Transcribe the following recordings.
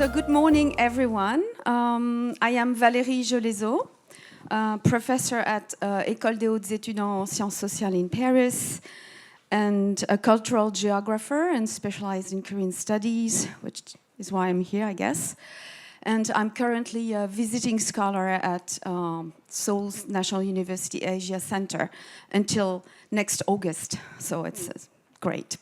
So good morning, everyone. I am Valérie Jolezot, professor at École des Hautes Études en Sciences Sociales in Paris, and a cultural geographer and specialized in Korean studies, which is why I'm here, I guess. And I'm currently a visiting scholar at Seoul's National University Asia Center until next August, so it's great.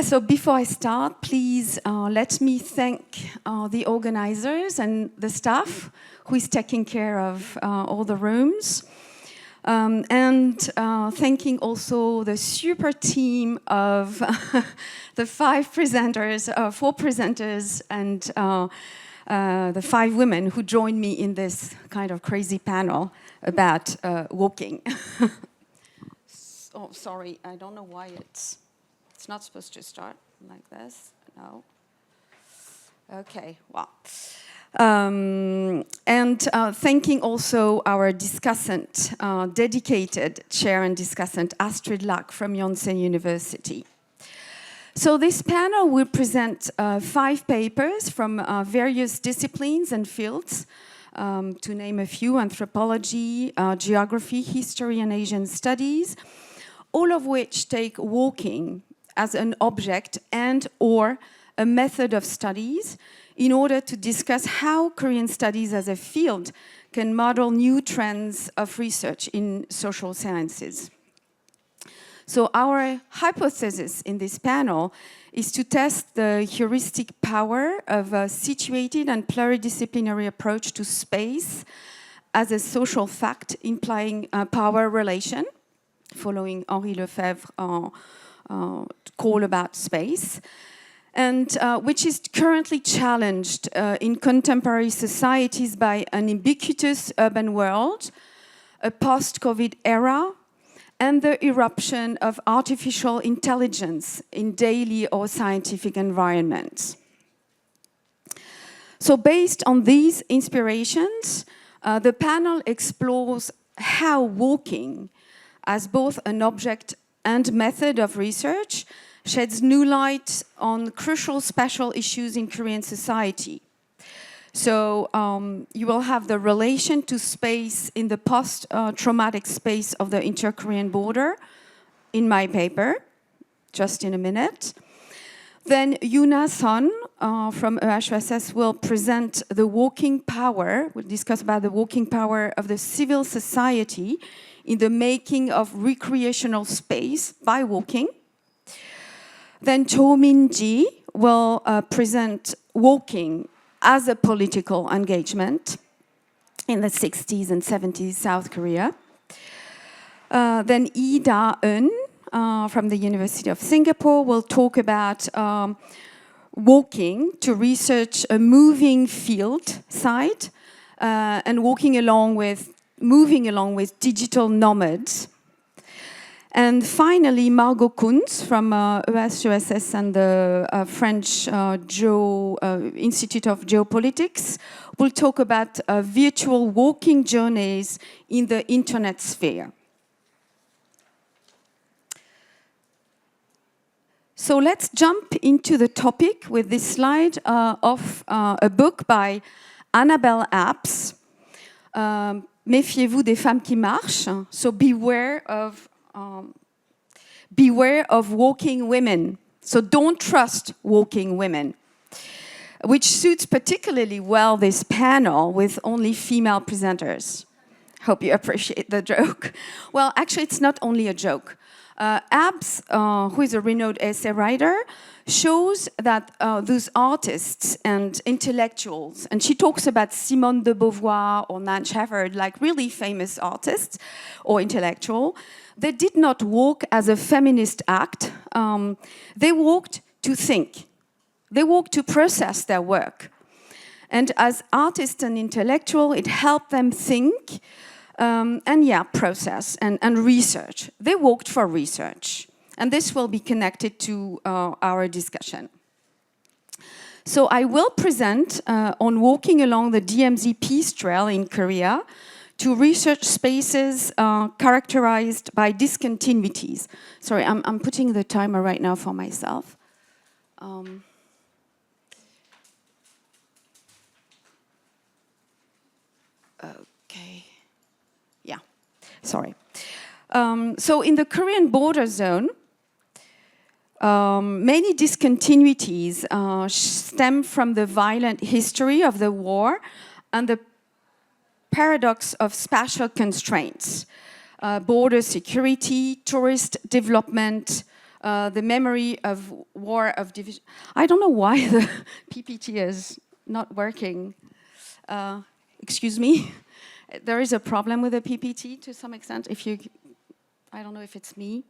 So before I start, please let me thank the organizers and the staff who is taking care of all the rooms. And thanking also the super team of the four presenters and the 5 women who joined me in this kind of crazy panel about walking. Oh, sorry, I don't know why it's not supposed to start like this. No. Okay, well. And thanking also our discussant, dedicated chair and discussant, Astrid Lack from Yonsei University. So this panel will present 5 papers from various disciplines and fields, to name a few: anthropology, geography, history, and Asian studies, all of which take walking as an object and or a method of studies in order to discuss how Korean studies as a field can model new trends of research in social sciences. So our hypothesis in this panel is to test the heuristic power of a situated and pluridisciplinary approach to space as a social fact implying a power relation, following Henri Lefebvre's call about space, and which is currently challenged in contemporary societies by an ubiquitous urban world, a post-COVID era, and the eruption of artificial intelligence in daily or scientific environments. So based on these inspirations, the panel explores how walking, as both an object and method of research, sheds new light on crucial spatial issues in Korean society. So you will have the relation to space in the post-traumatic space of the inter-Korean border in my paper, just in a minute. Then Yuna Son from EHESS will present the walking power, we'll discuss about the walking power of the civil society in the making of recreational space by walking. Then Cho Min-ji will present walking as a political engagement in the 60s and 70s South Korea. Then Lee Da-eun from the University of Singapore will talk about walking to research a moving field site and moving along with digital nomads. And finally, Margot Kuntz from EHESS and the French Institute of Geopolitics will talk about virtual walking journeys in the internet sphere. So let's jump into the topic with this slide of a book by Annabelle Apps, Méfiez-vous des femmes qui marchent. So beware of walking women. So don't trust walking women, which suits particularly well this panel with only female presenters. Hope you appreciate the joke. Well, actually, it's not only a joke. Abbs, who is a renowned essay writer, shows that those artists and intellectuals, and she talks about Simone de Beauvoir or Nan Shepherd, like really famous artists or intellectual, they did not walk as a feminist act. They walked to think. They walked to process their work. And as artists and intellectual, it helped them think and process and research. They walked for research. And this will be connected to our discussion. So I will present on walking along the DMZ Peace Trail in Korea to research spaces characterized by discontinuities. Sorry, I'm putting the timer right now for myself. Okay. Yeah, sorry. So in the Korean border zone, many discontinuities stem from the violent history of the war and the paradox of spatial constraints, border security, tourist development, the memory of war of division. I don't know why the PPT is not working. Excuse me. There is a problem with the PPT to some extent. If you, I don't know if it's me.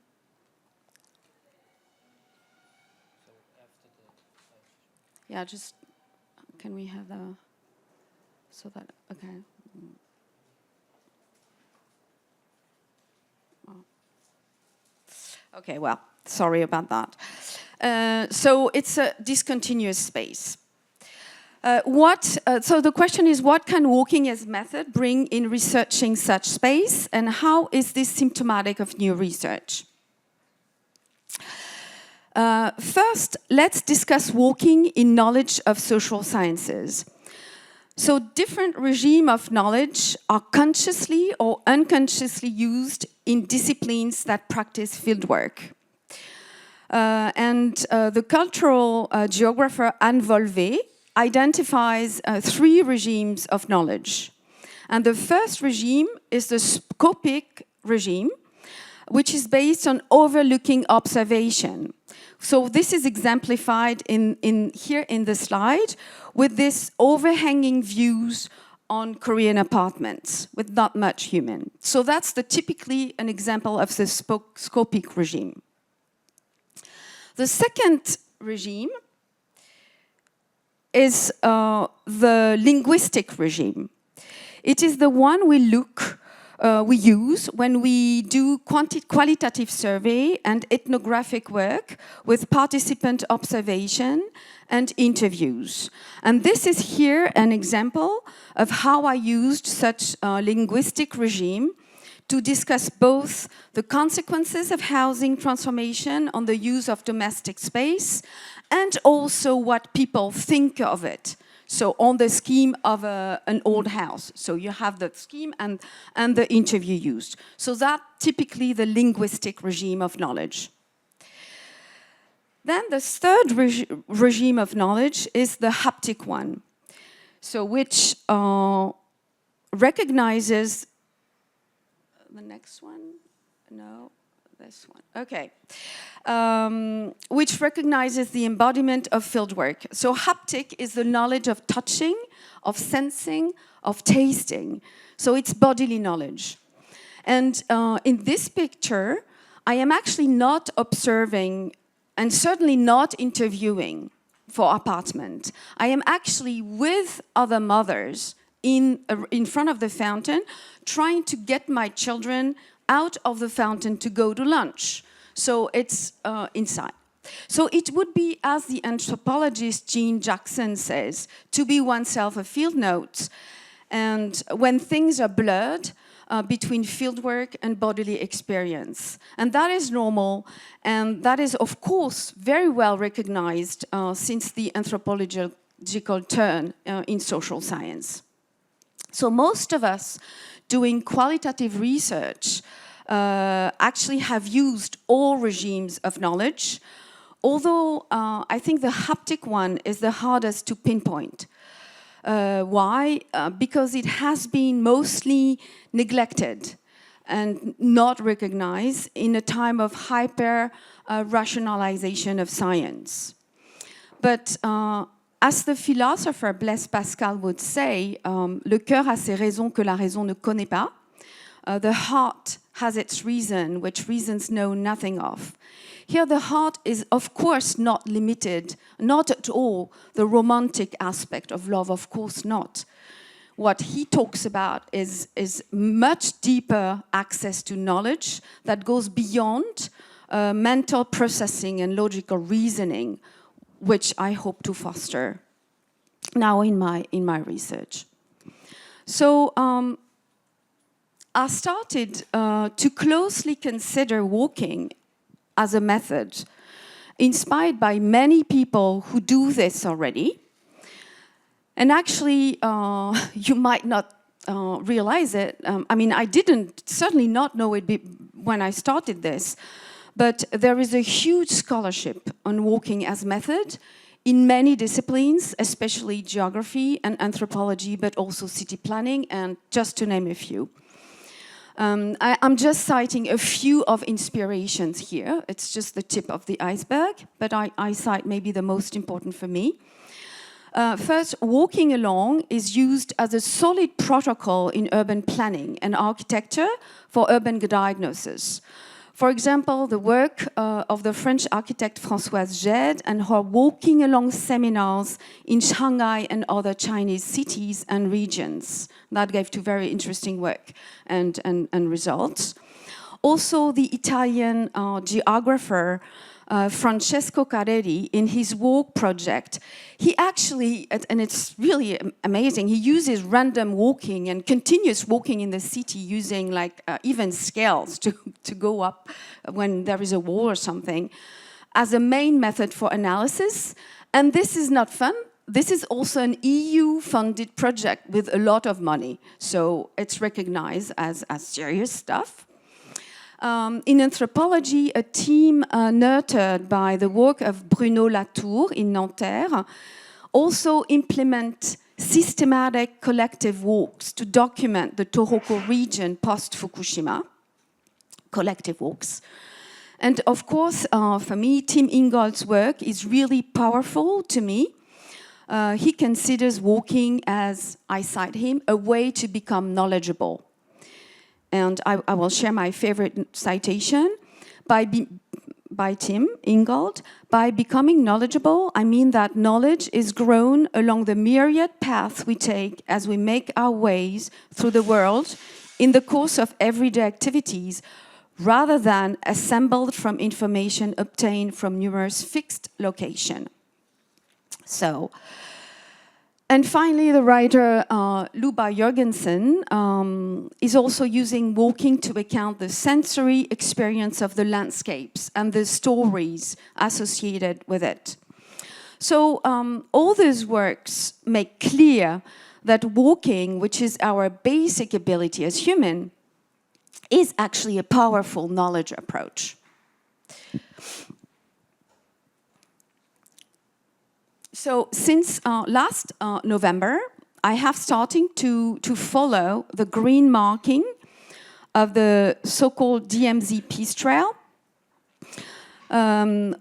Yeah, just, can we have the, so that, okay. Okay, well, sorry about that. So it's a discontinuous space. So the question is, what can walking as method bring in researching such space, and how is this symptomatic of new research? First, let's discuss walking in knowledge of social sciences. So different regimes of knowledge are consciously or unconsciously used in disciplines that practice fieldwork. The cultural geographer Anne Volvé identifies 3 regimes of knowledge. And the first regime is the scopic regime, which is based on overlooking observation. So this is exemplified here in the slide with this overhanging views on Korean apartments with not much human. So that's typically an example of the scopic regime. The second regime is the linguistic regime. It is the one we use when we do qualitative survey and ethnographic work with participant observation and interviews. And this is here an example of how I used such a linguistic regime to discuss both the consequences of housing transformation on the use of domestic space and also what people think of it. So on the scheme of an old house. So you have the scheme and the interview used. So that's typically the linguistic regime of knowledge. Then the third regime of knowledge is the haptic one. So which recognizes, the next one, no, this one, okay. Which recognizes the embodiment of fieldwork. So haptic is the knowledge of touching, of sensing, of tasting. So it's bodily knowledge. And in this picture, I am actually not observing and certainly not interviewing for apartment. I am actually with other mothers in front of the fountain, trying to get my children out of the fountain to go to lunch. So it's inside. So it would be, as the anthropologist Jean Jackson says, to be oneself a field note. And when things are blurred between fieldwork and bodily experience. And that is normal. And that is, of course, very well recognized since the anthropological turn in social science. So most of us doing qualitative research actually have used all regimes of knowledge, although I think the haptic one is the hardest to pinpoint. Why? Because it has been mostly neglected and not recognized in a time of hyper-rationalization of science. But as the philosopher Blaise Pascal would say, le cœur a ses raisons que la raison ne connaît pas. The heart has its reason, which reasons know nothing of. Here the heart is, of course, not limited, not at all the romantic aspect of love, of course not. What he talks about is much deeper access to knowledge that goes beyond mental processing and logical reasoning, which I hope to foster now in my research. So I started to closely consider walking as a method, inspired by many people who do this already. And actually, you might not realize it. I mean, I didn't certainly not know it when I started this, but there is a huge scholarship on walking as method in many disciplines, especially geography and anthropology, but also city planning, and just to name a few. I'm just citing a few of inspirations here. It's just the tip of the iceberg, but I cite maybe the most important for me. First, walking along is used as a solid protocol in urban planning and architecture for urban diagnosis. For example, the work of the French architect Françoise Gède and her walking along seminars in Shanghai and other Chinese cities and regions. That gave to very interesting work and results. Also, the Italian geographer Francesco Carreri, in his walk project, he actually, and it's really amazing, he uses random walking and continuous walking in the city using like even scales to go up when there is a wall or something as a main method for analysis. And this is not fun. This is also an EU-funded project with a lot of money. So it's recognized as serious stuff. In anthropology, a team nurtured by the work of Bruno Latour in Nanterre also implement systematic collective walks to document the Tohoku region post-Fukushima, collective walks. And of course, for me, Tim Ingold's work is really powerful to me. He considers walking, as I cite him, a way to become knowledgeable. And I will share my favorite citation by Tim Ingold. By becoming knowledgeable, I mean that knowledge is grown along the myriad paths we take as we make our ways through the world in the course of everyday activities, rather than assembled from information obtained from numerous fixed locations. So, and finally, the writer Luba Jørgensen is also using walking to account the sensory experience of the landscapes and the stories associated with it. So all these works make clear that walking, which is our basic ability as human, is actually a powerful knowledge approach. So since last November, I have started to follow the green marking of the so-called DMZ Peace Trail, DMZ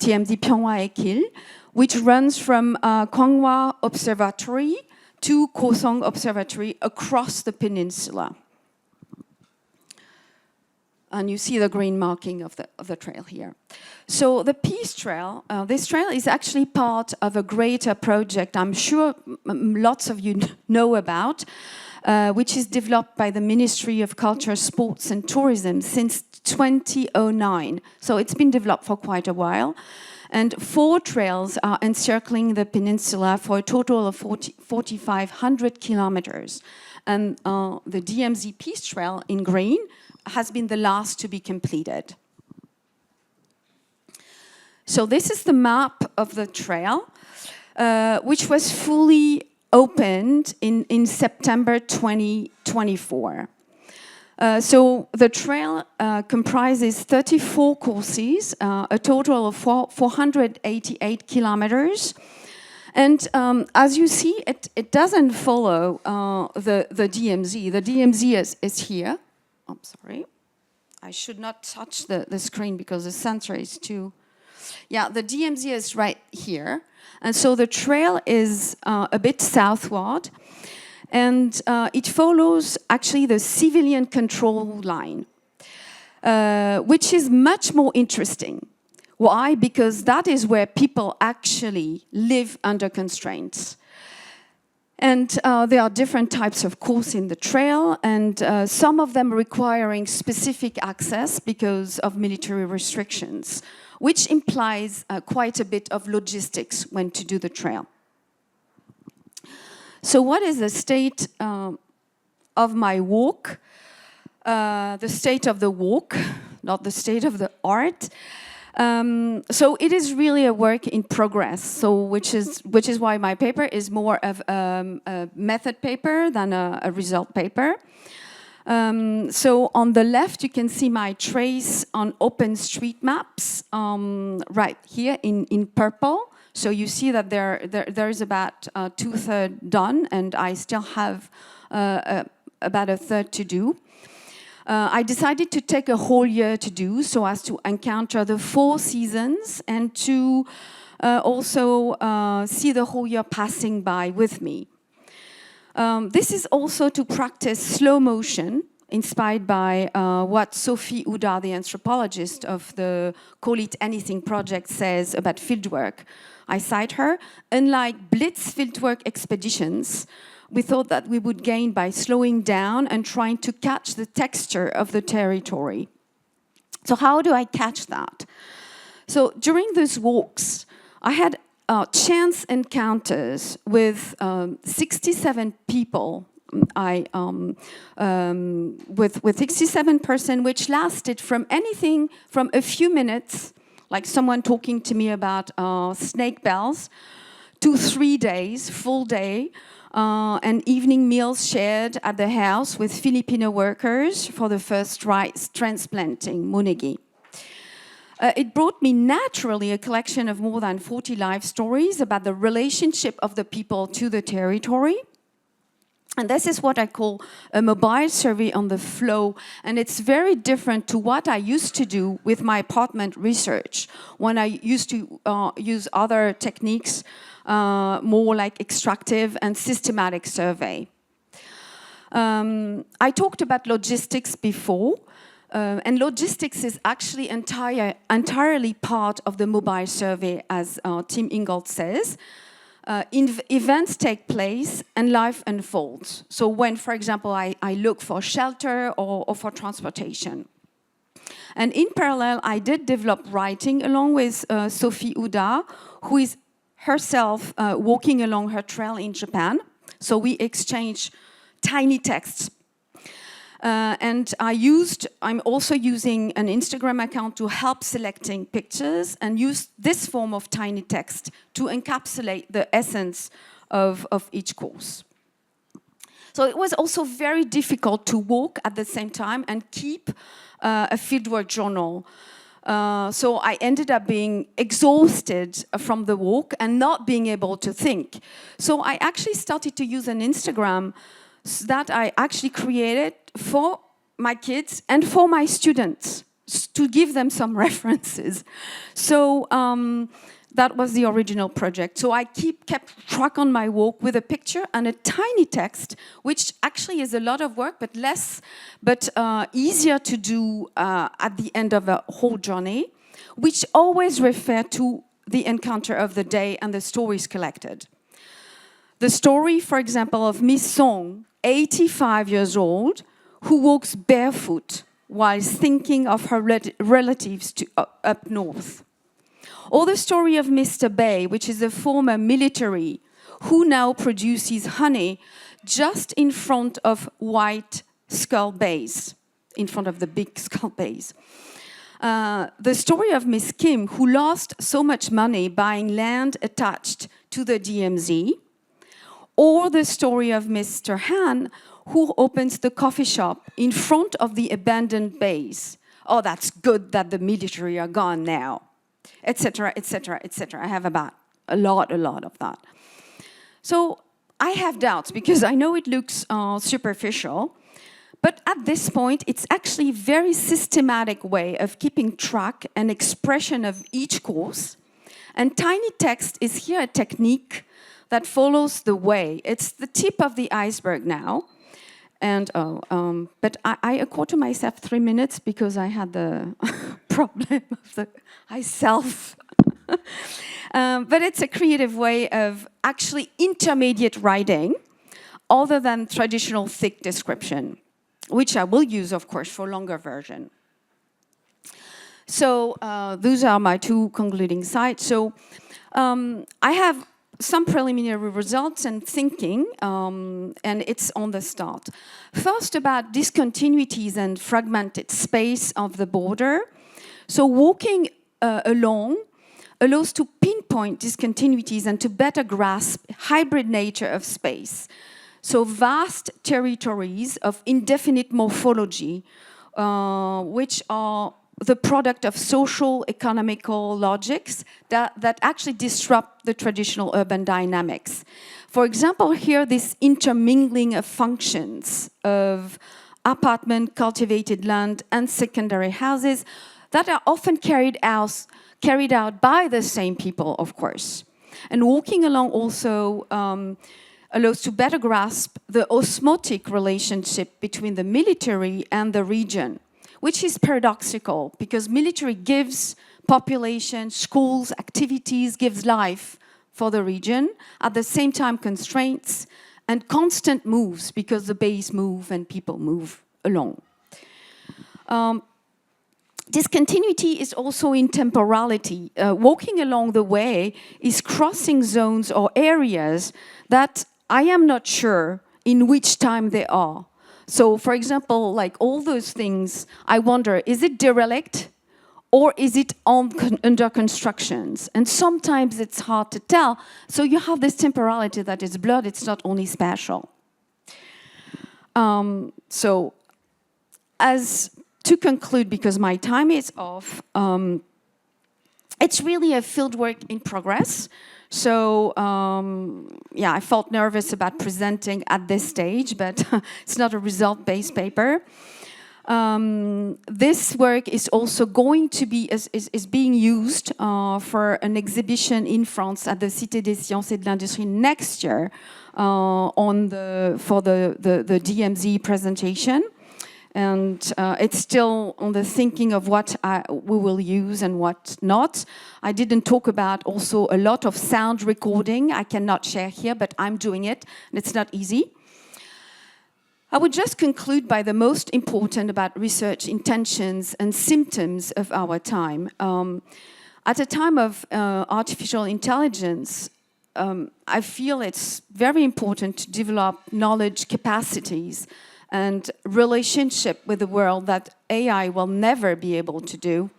Pyeonghwa-Ekil, which runs from Gwanghwa Observatory to Kosong Observatory across the peninsula. And you see the green marking of the trail here. So the Peace Trail, this trail is actually part of a greater project I'm sure lots of you know about, which is developed by the Ministry of Culture, Sports and Tourism since 2009. So it's been developed for quite a while. And 4 trails are encircling the peninsula for a total of 4,500 kilometers. And the DMZ Peace Trail in green has been the last to be completed. So this is the map of the trail, which was fully opened in September 2024. So the trail comprises 34 courses, a total of 488 kilometers. And as you see, it doesn't follow the DMZ. The DMZ is here. I'm sorry. I should not touch the screen because the sensor is too... Yeah, the DMZ is right here. And so the trail is a bit southward. And it follows actually the civilian control line, which is much more interesting. Why? Because that is where people actually live under constraints. And there are different types of course in the trail, and some of them requiring specific access because of military restrictions, which implies quite a bit of logistics when to do the trail. So what is the state of my walk? The state of the walk, not the state of the art. So it is really a work in progress. So which is why my paper is more of a method paper than a result paper. So on the left, you can see my trace on OpenStreetMaps right here in purple. So you see that there is about 2/3 done, and I still have about 1/3 to do. I decided to take a whole year to do, so as to encounter the 4 seasons and to also see the whole year passing by with me. This is also to practice slow motion, inspired by what Sophie Oudard, the anthropologist of the Call It Anything project, says about fieldwork. I cite her: unlike blitz fieldwork expeditions, we thought that we would gain by slowing down and trying to catch the texture of the territory. So how do I catch that? So during those walks, I had chance encounters with 67 people. With 67 persons, which lasted from anything from a few minutes, like someone talking to me about snake bells, to 3 days, full day, and evening meals shared at the house with Filipino workers for the first rice transplanting, Munegi. It brought me naturally a collection of more than 40 life stories about the relationship of the people to the territory. And this is what I call a mobile survey on the flow. And it's very different to what I used to do with my apartment research, when I used to use other techniques, more like extractive and systematic survey. I talked about logistics before. And logistics is actually entirely part of the mobile survey, as Tim Ingold says. Events take place and life unfolds. So when, for example, I look for shelter or for transportation. And in parallel, I did develop writing along with Sophie Oudard, who is herself walking along her trail in Japan. So we exchange tiny texts. And I'm also using an Instagram account to help selecting pictures and use this form of tiny text to encapsulate the essence of each course. So it was also very difficult to walk at the same time and keep a fieldwork journal. So I ended up being exhausted from the walk and not being able to think. So I actually started to use an Instagram that I actually created for my kids and for my students to give them some references. So that was the original project. So I kept track on my walk with a picture and a tiny text, which actually is a lot of work, but easier to do at the end of a whole journey, which always refer to the encounter of the day and the stories collected. The story, for example, of Miss Song, 85 years old, who walks barefoot while thinking of her relatives up north. Or the story of Mr. Bay, which is a former military who now produces honey just in front of White Skull Base, in front of the big Skull Base. The story of Miss Kim, who lost so much money buying land attached to the DMZ. Or the story of Mr. Han, who opens the coffee shop in front of the abandoned base. Oh, that's good that the military are gone now, etc., etc., etc. I have about a lot of that. So I have doubts because I know it looks superficial, but at this point, it's actually a very systematic way of keeping track and expression of each course. And tiny text is here a technique that follows the way. It's the tip of the iceberg now. And but I accord to myself 3 minutes because I had the problem of the I-self. But it's a creative way of actually intermediate writing other than traditional thick description, which I will use, of course, for longer version. So those are my 2 concluding sites. So I have some preliminary results and thinking, and it's on the start. First, about discontinuities and fragmented space of the border. So walking along allows to pinpoint discontinuities and to better grasp hybrid nature of space. So vast territories of indefinite morphology, which are the product of social, economical logics that actually disrupt the traditional urban dynamics. For example, here, this intermingling of functions of apartment, cultivated land, and secondary houses that are often carried out by the same people, of course. And walking along also allows to better grasp the osmotic relationship between the military and the region, which is paradoxical because military gives population, schools, activities, gives life for the region, at the same time constraints and constant moves because the base move and people move along. Discontinuity is also in temporality. Walking along the way is crossing zones or areas that I am not sure in which time they are. So, for example, like all those things, I wonder, is it derelict or is it under constructions? And sometimes it's hard to tell. So you have this temporality that is blurred. It's not only spatial. So, to conclude, because my time is off, it's really a fieldwork in progress. So, yeah, I felt nervous about presenting at this stage, but it's not a result-based paper. This work is also going to be is being used for an exhibition in France at the Cité des Sciences et de l'Industrie next year for the DMZ presentation. And it's still on the thinking of what we will use and what not. I didn't talk about also a lot of sound recording. I cannot share here, but I'm doing it, and it's not easy. I would just conclude by the most important about research intentions and symptoms of our time. At a time of artificial intelligence, I feel it's very important to develop knowledge capacities and relationship with the world that AI will never be able to do.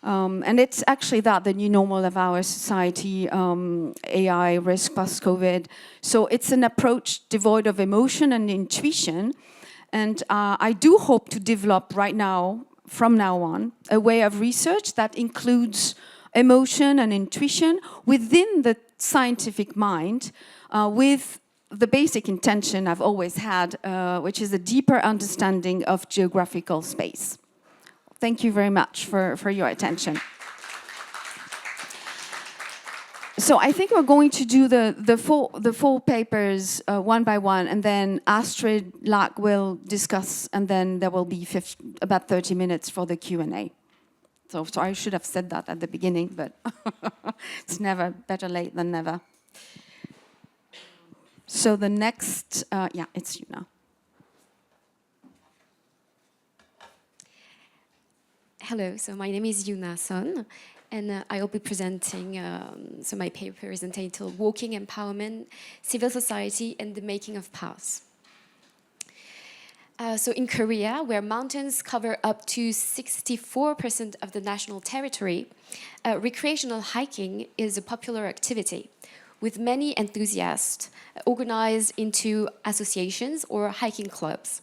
And it's actually that the new normal of our society, AI, risk post-COVID. So it's an approach devoid of emotion and intuition. And I do hope to develop right now, from now on, a way of research that includes emotion and intuition within the scientific mind, with the basic intention I've always had, which is a deeper understanding of geographical space. Thank you very much for your attention. So I think we're going to do the four papers one by one, and then Astrid Lack will discuss, and then there will be about 30 minutes for the Q&A. So sorry, I should have said that at the beginning, but it's never better late than never. So the next, yeah, it's you now. Hello, so my name is Yuna Son, and I will be presenting, so my paper is entitled Walking Empowerment, Civil Society and the Making of Paths. So in Korea, where mountains cover up to 64% of the national territory, recreational hiking is a popular activity, with many enthusiasts organized into associations or hiking clubs.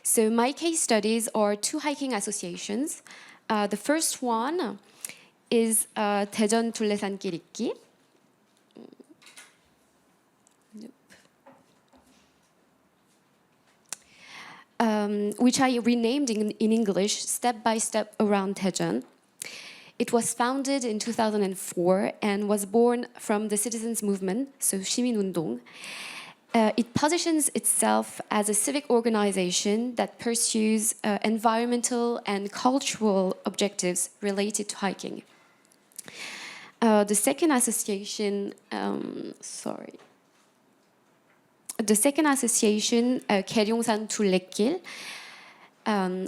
So my case studies are two hiking associations. The first one is 대전 둘레산 길 걷기. Which I renamed in English, Step by Step Around Daejeon. It was founded in 2004 and was born from the citizens' movement, so 시민운동. It positions itself as a civic organization that pursues environmental and cultural objectives related to hiking. The second association, 계룡산 둘레길,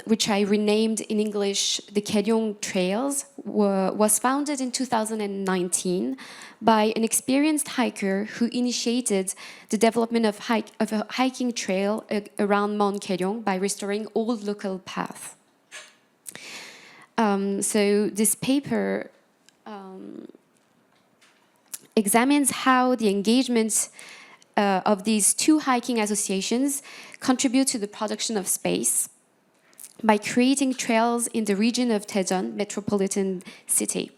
which I renamed in English the Keryong Trails, was founded in 2019 by an experienced hiker who initiated the development of a hiking trail around Mount Keryong by restoring old local paths. So this paper examines how the engagement of these two hiking associations contribute to the production of space by creating trails in the region of Daejeon, metropolitan city.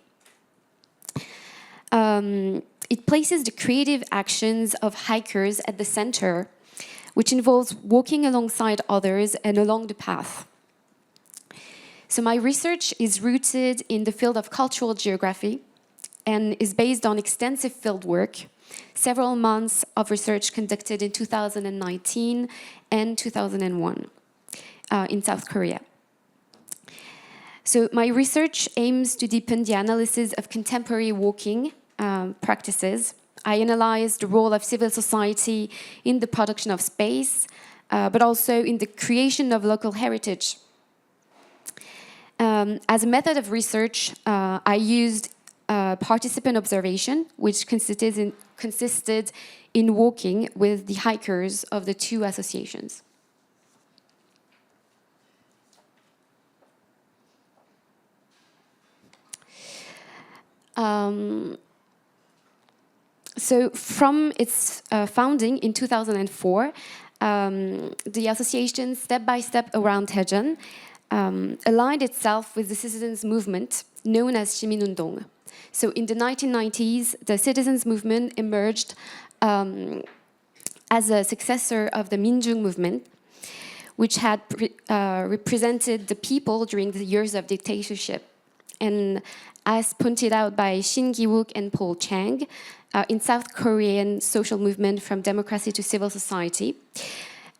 It places the creative actions of hikers at the center, which involves walking alongside others and along the path. So my research is rooted in the field of cultural geography and is based on extensive fieldwork, several months of research conducted in 2019 and 2001 in South Korea. So my research aims to deepen the analysis of contemporary walking practices. I analyze the role of civil society in the production of space, but also in the creation of local heritage. As a method of research, I used participant observation, which consisted in walking with the hikers of the two associations. So from its founding in 2004, the association Step-by-Step Around Daejeon aligned itself with the citizens' movement known as 시민운동. So in the 1990s, the citizens' movement emerged as a successor of the Minjung movement, which had represented the people during the years of dictatorship. And as pointed out by Shin Gi-wook and Paul Chang, in South Korean social movement from democracy to civil society,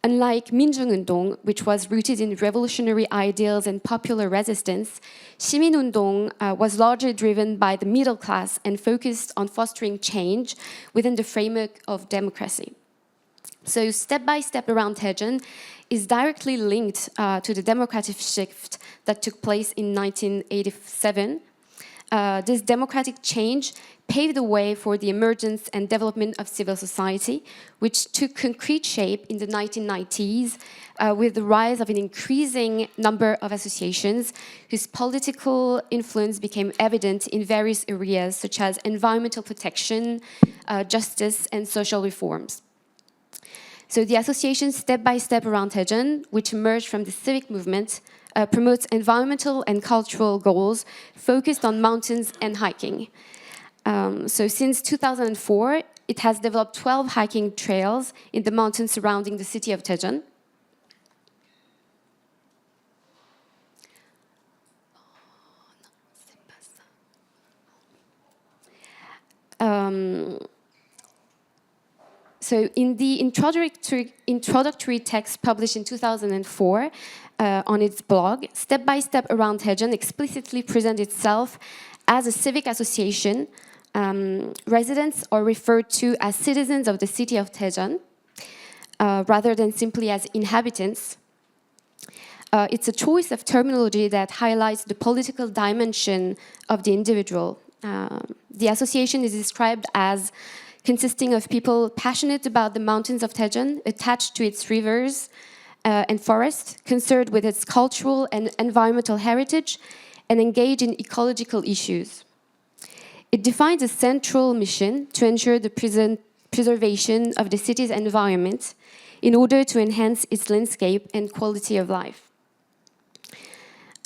unlike 민중운동, which was rooted in revolutionary ideals and popular resistance, 시민운동 was largely driven by the middle class and focused on fostering change within the framework of democracy. So Step-by-Step Around Daejeon is directly linked to the democratic shift that took place in 1987. This democratic change paved the way for the emergence and development of civil society, which took concrete shape in the 1990s with the rise of an increasing number of associations whose political influence became evident in various areas such as environmental protection, justice, and social reforms. So the association Step-by-Step Around Daejeon, which emerged from the civic movement, promotes environmental and cultural goals focused on mountains and hiking. So since 2004, it has developed 12 hiking trails in the mountains surrounding the city of Daejeon. So in the introductory text published in 2004 on its blog, Step-by-Step Around Daejeon explicitly presents itself as a civic association. Residents are referred to as citizens of the city of Daejeon, rather than simply as inhabitants. It's a choice of terminology that highlights the political dimension of the individual. The association is described as consisting of people passionate about the mountains of Daejeon, attached to its rivers and forests, concerned with its cultural and environmental heritage, and engaged in ecological issues. It defines a central mission to ensure the preservation of the city's environment in order to enhance its landscape and quality of life.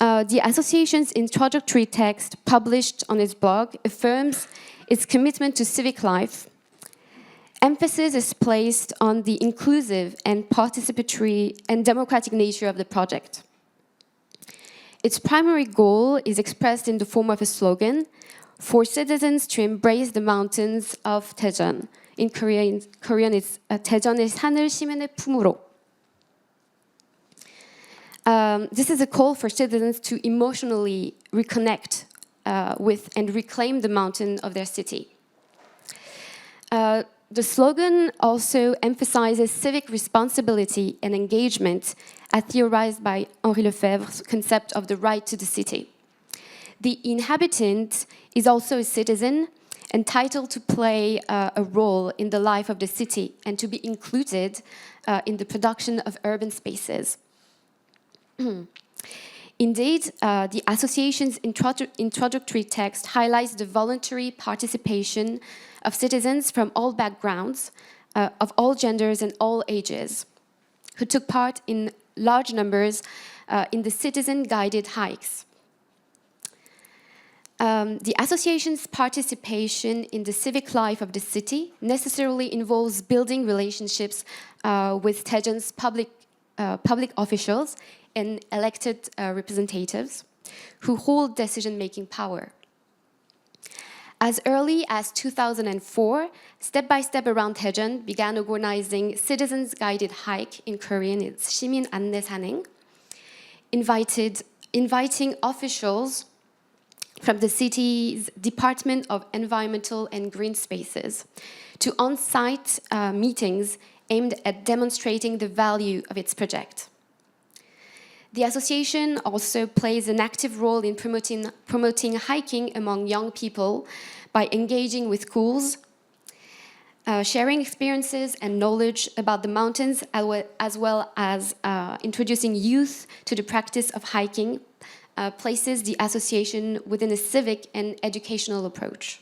The association's introductory text published on its blog affirms its commitment to civic life. Emphasis is placed on the inclusive and participatory and democratic nature of the project. Its primary goal is expressed in the form of a slogan for citizens to embrace the mountains of Daejeon. In Korean it's 대전의 산을 시민의 품으로. This is a call for citizens to emotionally reconnect with and reclaim the mountain of their city. The slogan also emphasizes civic responsibility and engagement, as theorized by Henri Lefebvre's concept of the right to the city. The inhabitant is also a citizen entitled to play a role in the life of the city and to be included in the production of urban spaces. Indeed, the association's introductory text highlights the voluntary participation of citizens from all backgrounds, of all genders and all ages, who took part in large numbers in the citizen-guided hikes. The association's participation in the civic life of the city necessarily involves building relationships with Daejeon's public officials and elected representatives who hold decision-making power. As early as 2004, Step-by-Step Around Daejeon began organizing citizens' guided hike, in Korean it's 시민 안내 산행, inviting officials from the city's Department of Environmental and Green Spaces to on-site meetings aimed at demonstrating the value of its project. The association also plays an active role in promoting hiking among young people by engaging with schools, sharing experiences and knowledge about the mountains, as well as introducing youth to the practice of hiking, places the association within a civic and educational approach.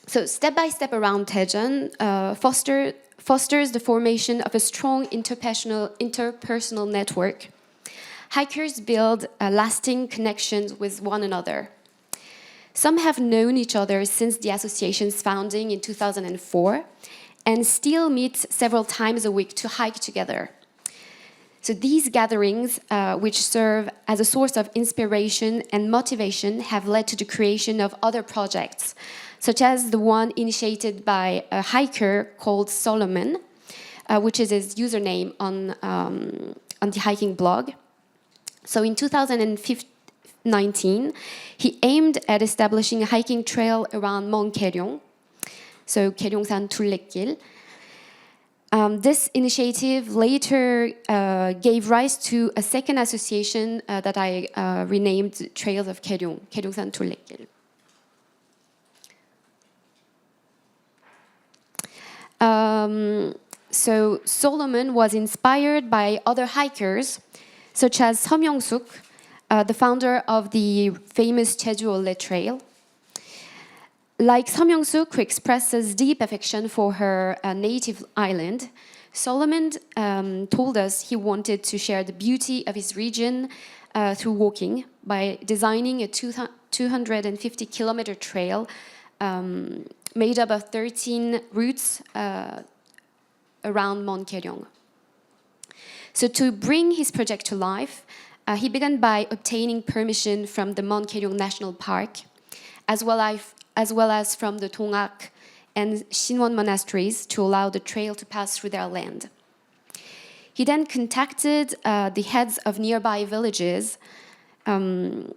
So Step-by-Step Around Daejeon fosters the formation of a strong interpersonal network. Hikers build lasting connections with one another. Some have known each other since the association's founding in 2004 and still meet several times a week to hike together. So these gatherings, which serve as a source of inspiration and motivation, have led to the creation of other projects, such as the one initiated by a hiker called Solomon, which is his username on the hiking blog. So in 2019, he aimed at establishing a hiking trail around Mount Keryong, so 계룡산 둘레길. This initiative later gave rise to a second association that I renamed Trails of Keryong, 계룡산 둘레길. So Solomon was inspired by other hikers, such as Seom Young-suk, the founder of the famous Jeju-Ole Trail. Like Seom Young-suk, who expresses deep affection for her native island, Solomon told us he wanted to share the beauty of his region through walking by designing a 250-kilometer trail made up of 13 routes around Mount Keryong. So to bring his project to life, he began by obtaining permission from the Mount Keryong National Park, as well as from the Dongak and Shinwon monasteries to allow the trail to pass through their land. He then contacted the heads of nearby villages and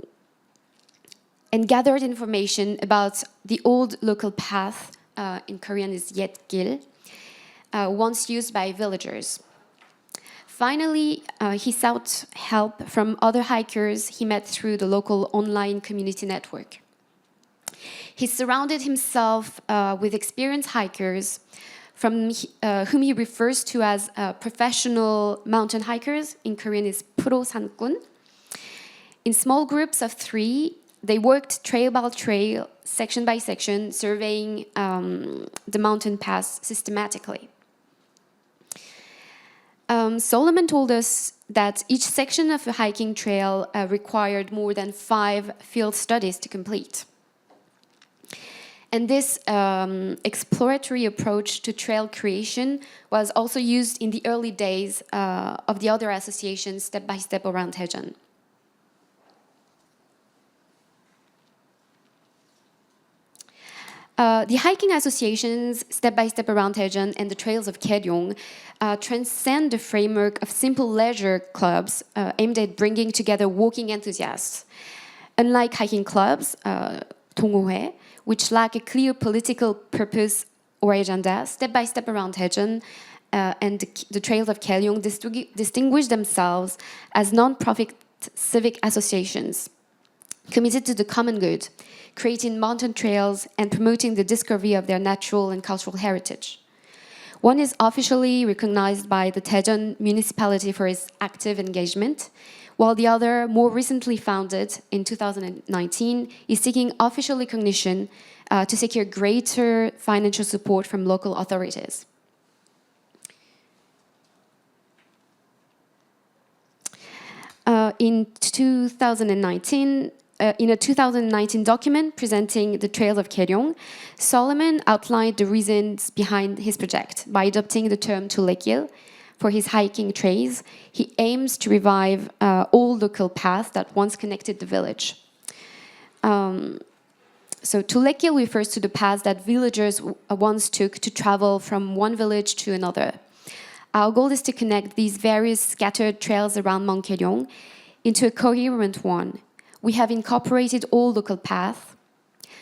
gathered information about the old local path, in Korean is Yetgil, once used by villagers. Finally, he sought help from other hikers he met through the local online community network. He surrounded himself with experienced hikers from whom he refers to as professional mountain hikers. In Korean is 프로 산꾼. In small groups of 3, they worked trail by trail, section by section, surveying the mountain pass systematically. Solomon told us that each section of a hiking trail required more than 5 field studies to complete. And this exploratory approach to trail creation was also used in the early days of the other associations Step-by-Step Around Daejeon. The hiking associations Step-by-Step Around Daejeon and the Trails of Keryong transcend the framework of simple leisure clubs aimed at bringing together walking enthusiasts. Unlike hiking clubs, 동호회, which lack a clear political purpose or agenda, Step-by-Step Around Daejeon and the Trails of Keryong distinguish themselves as non-profit civic associations committed to the common good, creating mountain trails and promoting the discovery of their natural and cultural heritage. One is officially recognized by the Daejeon municipality for its active engagement, while the other, more recently founded in 2019, is seeking official recognition to secure greater financial support from local authorities. In a 2019 document presenting the trails of Koreong, Solomon outlined the reasons behind his project. By adopting the term Tulekil for his hiking trails, he aims to revive all local paths that once connected the village. So Tulekil refers to the paths that villagers once took to travel from one village to another. Our goal is to connect these various scattered trails around Mount Koreong into a coherent one. We have incorporated all local paths,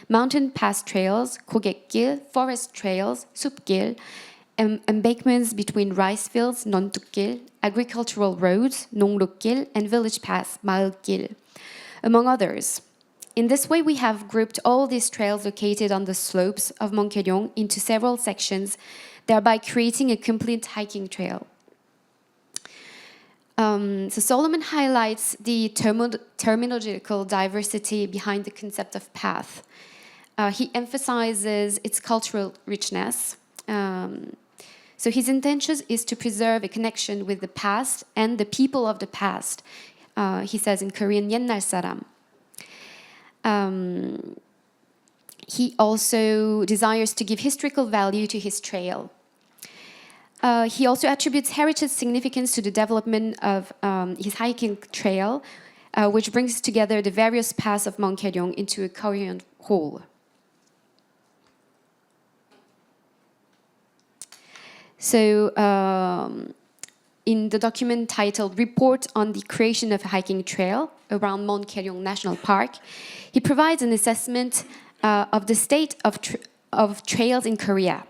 mountain pass trails, 고갯길, forest trails, 숲길, embankments between rice fields, 논뚝길, agricultural roads, 농로길, and village paths, 마을길, among others. In this way, we have grouped all these trails located on the slopes of Mount Koreong into several sections, thereby creating a complete hiking trail. So Solomon highlights the terminological diversity behind the concept of path. He emphasizes its cultural richness. So his intention is to preserve a connection with the past and the people of the past. He says in Korean, 옛날 사람. He also desires to give historical value to his trail. He also attributes heritage significance to the development of his hiking trail, which brings together the various paths of Mount Koreong into a coherent whole. So, in the document titled Report on the Creation of a Hiking Trail around Mount Koreong National Park, he provides an assessment of the state of trails in Korea.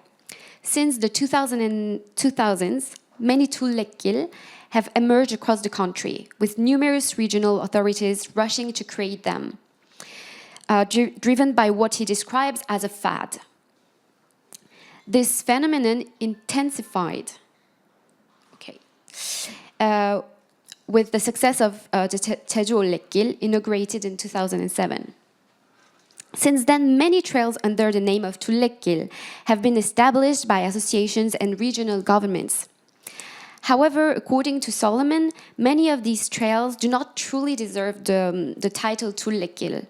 Since the 2000s, many Tulekil have emerged across the country, with numerous regional authorities rushing to create them, driven by what he describes as a fad. This phenomenon intensified with the success of the Jeju Olek길, inaugurated in 2007. Since then, many trails under the name of Tulekil have been established by associations and regional governments. However, according to Solomon, many of these trails do not truly deserve the title Tulekil.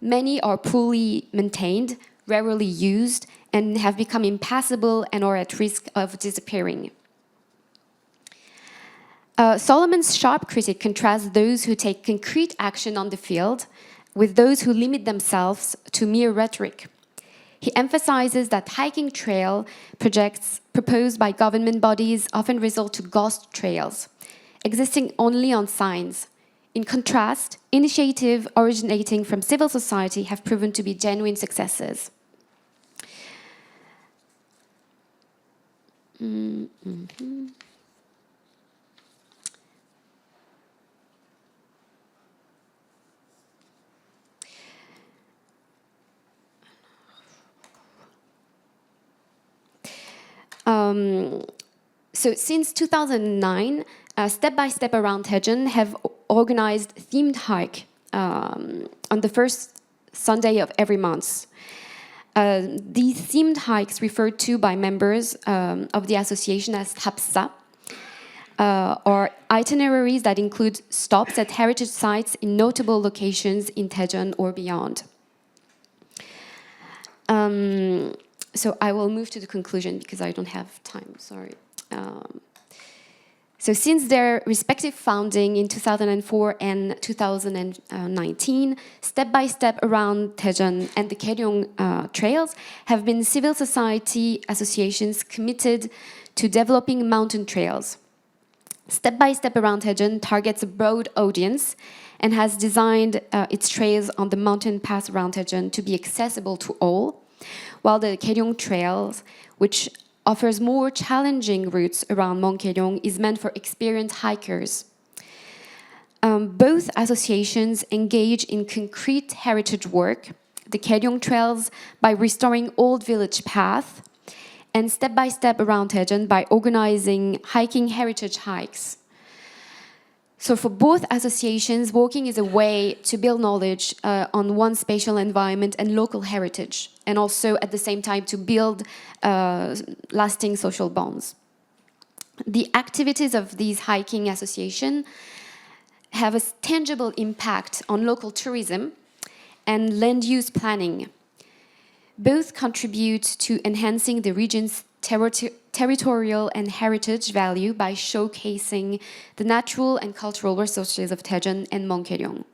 Many are poorly maintained, rarely used, and have become impassable and are at risk of disappearing. Solomon's sharp critic contrasts those who take concrete action on the field with those who limit themselves to mere rhetoric. He emphasizes that hiking trail projects proposed by government bodies often result to ghost trails, existing only on signs. In contrast, initiatives originating from civil society have proven to be genuine successes. So since 2009, Step-by-Step Around Daejeon have organized themed hike on the first Sunday of every month. These themed hikes referred to by members of the association as 합사 are itineraries that include stops at heritage sites in notable locations in Daejeon or beyond. So I will move to the conclusion because I don't have time, sorry. So since their respective founding in 2004 and 2019, Step-by-Step Around Daejeon and the Koreong trails have been civil society associations committed to developing mountain trails. Step-by-Step Around Daejeon targets a broad audience and has designed its trails on the mountain path around Daejeon to be accessible to all, while the Koreong trails, which offers more challenging routes around Mount Koreong, is meant for experienced hikers. Both associations engage in concrete heritage work, the Koreong trails by restoring old village paths, and step-by-step around Daejeon by organizing hiking heritage hikes. So for both associations, walking is a way to build knowledge on one's spatial environment and local heritage, and also at the same time to build lasting social bonds. The activities of these hiking associations have a tangible impact on local tourism and land use planning. Both contribute to enhancing the region's territorial and heritage value by showcasing the natural and cultural resources of Daejeon and Mongkyeong.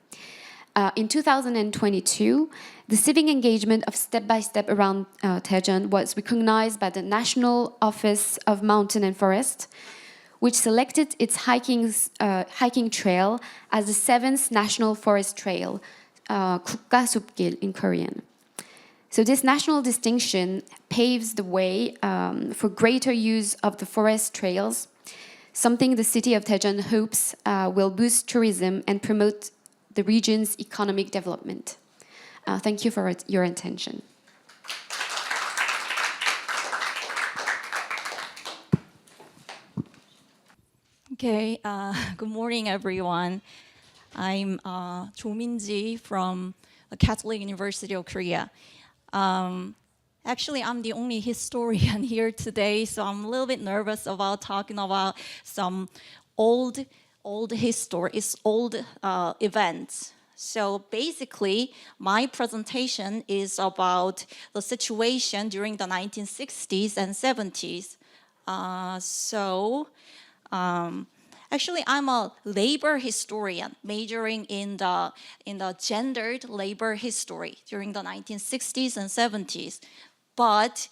In 2022, the civic engagement of Step-by-Step around Daejeon was recognized by the National Office of Mountain and Forest, which selected its hiking trail as the 7th National Forest Trail, 국가숲길 in Korean. So this national distinction paves the way for greater use of the forest trails, something the city of Daejeon hopes will boost tourism and promote the region's economic development. Thank you for your attention. Okay, good morning, everyone. I'm Jo Min-ji from the Catholic University of Korea. Actually, I'm the only historian here today, so I'm a little bit nervous about talking about some old events. So basically, my presentation is about the situation during the 1960s and 70s. Actually, I'm a labor historian, majoring in the gendered labor history during the 1960s and 70s. But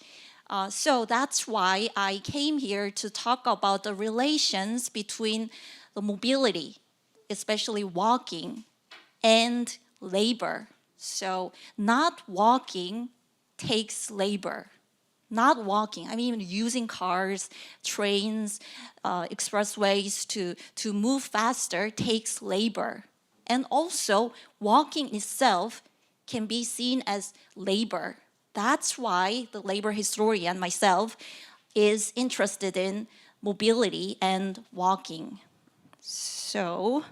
so that's why I came here to talk about the relations between the mobility, especially walking, and labor. So not walking takes labor. Not walking, I mean using cars, trains, expressways to move faster takes labor. And also, walking itself can be seen as labor. That's why the labor historian, myself, is interested in mobility and walking. So,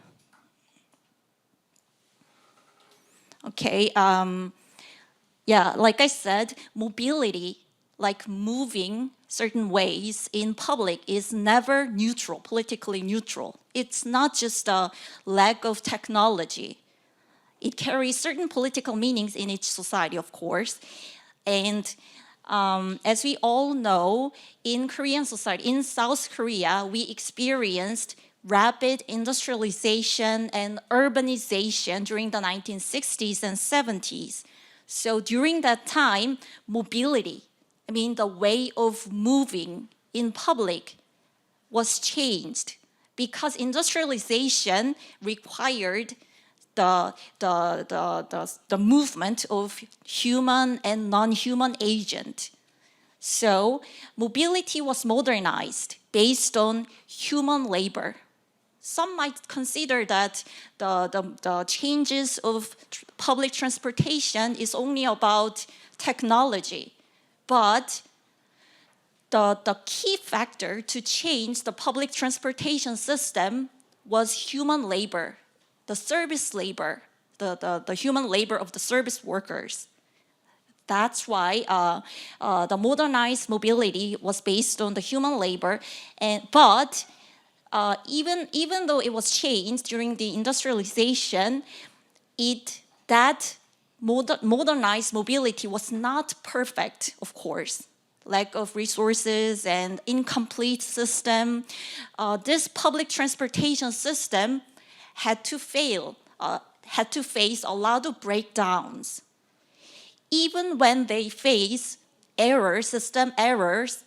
okay, yeah, like I said, mobility, like moving certain ways in public, is never neutral, politically neutral. It's not just a lack of technology. It carries certain political meanings in each society, of course. And as we all know, in Korean society, in South Korea, we experienced rapid industrialization and urbanization during the 1960s and 70s. So during that time, mobility, I mean the way of moving in public, was changed because industrialization required the movement of human and non-human agent. So mobility was modernized based on human labor. Some might consider that the changes of public transportation is only about technology, but the key factor to change the public transportation system was human labor, the service labor, the human labor of the service workers. That's why the modernized mobility was based on the human labor, but even though it was changed during the industrialization, that modernized mobility was not perfect, of course. Lack of resources and incomplete system. This public transportation system had to face a lot of breakdowns. Even when they face errors, system errors,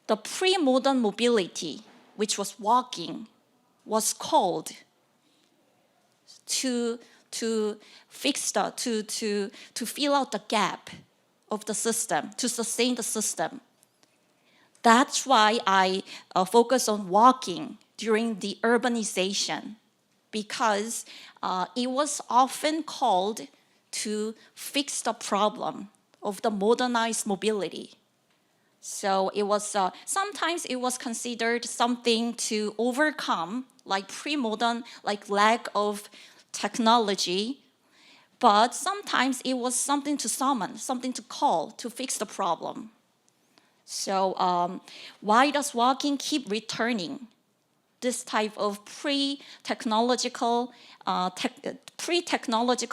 the pre-modern mobility, which was walking, was called to fill out the gap of the system, to sustain the system. That's why I focus on walking during the urbanization, because it was often called to fix the problem of the modernized mobility. So it was sometimes it was considered something to overcome, like pre-modern, like lack of technology. But sometimes it was something to summon, something to call to fix the problem. So why does walking keep returning? This type of pre-technological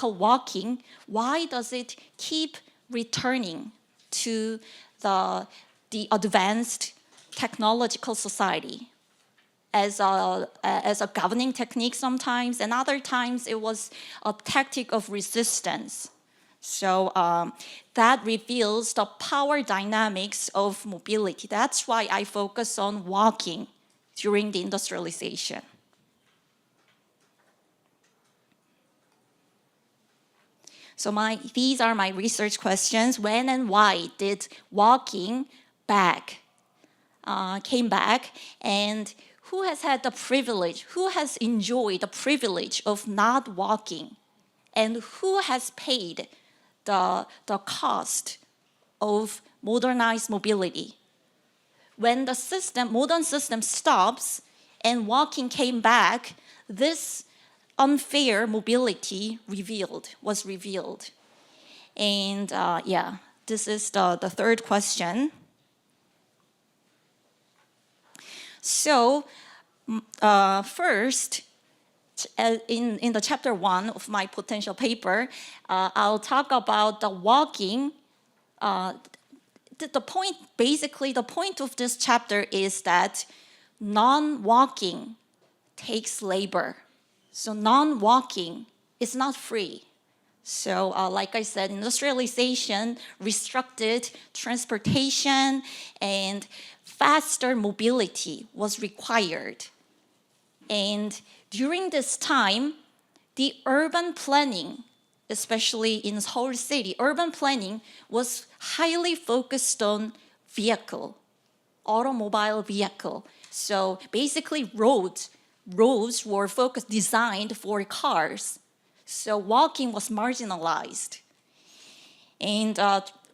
walking, why does it keep returning to the advanced technological society? As a governing technique sometimes, and other times it was a tactic of resistance. So that reveals the power dynamics of mobility. That's why I focus on walking during the industrialization. So these are my research questions. When and why did walking came back? And who has had the privilege, who has enjoyed the privilege of not walking? And who has paid the cost of modernized mobility? When the modern system stops and walking came back, this unfair mobility was revealed. And this is the third question. So first, in the chapter 1 of my potential paper, I'll talk about the walking. The point of this chapter is that non-walking takes labor. So non-walking is not free. So like I said, industrialization restricted transportation, and faster mobility was required. And during this time, the urban planning, especially in Seoul City, urban planning was highly focused on automobile vehicle. So basically roads were designed for cars. So walking was marginalized. And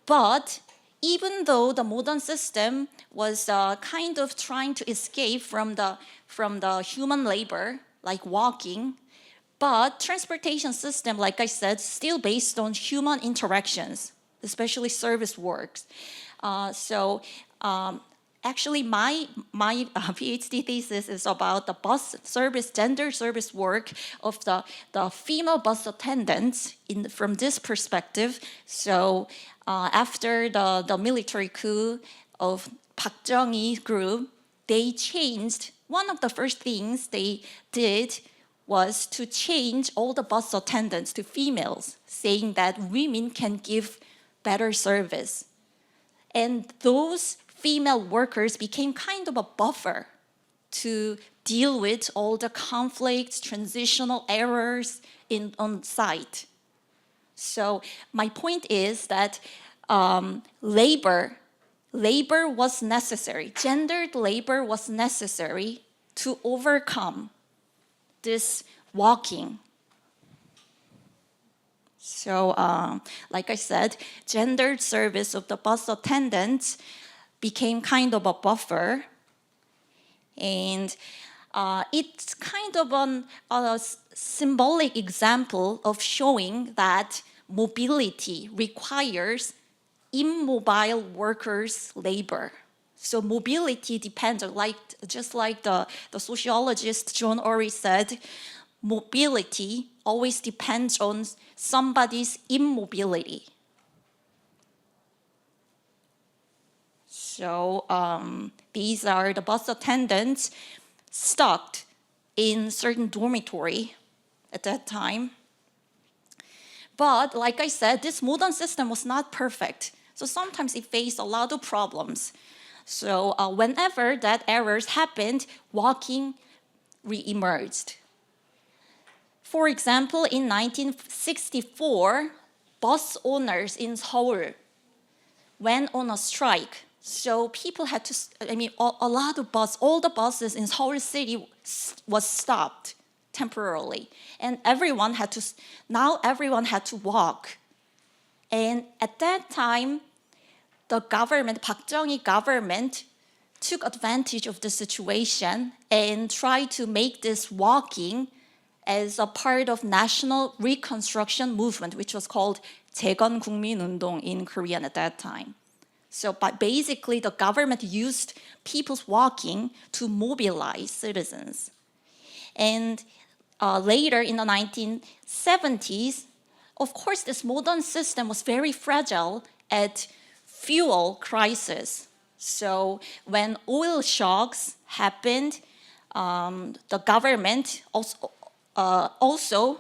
but even though the modern system was kind of trying to escape from the human labor, like walking, but transportation system, like I said, still based on human interactions, especially service works. Actually, my PhD thesis is about the gender service work of the female bus attendants from this perspective. So after the military coup of Park Chung-hee group, they changed. One of the first things they did was to change all the bus attendants to females, saying that women can give better service. And those female workers became kind of a buffer to deal with all the conflicts, transitional errors on site. So my point is that labor was necessary. Gendered labor was necessary to overcome this walking. So, like I said, gendered service of the bus attendants became kind of a buffer, and it's kind of a symbolic example of showing that mobility requires immobile workers' labor. So mobility depends, just like the sociologist John Ori said, mobility always depends on somebody's immobility. So these are the bus attendants stuck in certain dormitory at that time. But like I said, this modern system was not perfect. So sometimes it faced a lot of problems. So whenever that errors happened, walking re-emerged. For example, in 1964, bus owners in Seoul went on a strike. So people had to, all the buses in Seoul City was stopped temporarily. And everyone had to walk. And at that time, the government, Park Chung-hee government, took advantage of the situation and tried to make this walking as a part of national reconstruction movement, which was called 재건 국민운동 in Korean at that time. So basically, the government used people's walking to mobilize citizens. And later in the 1970s, of course, this modern system was very fragile at fuel crisis. So when oil shocks happened, the government also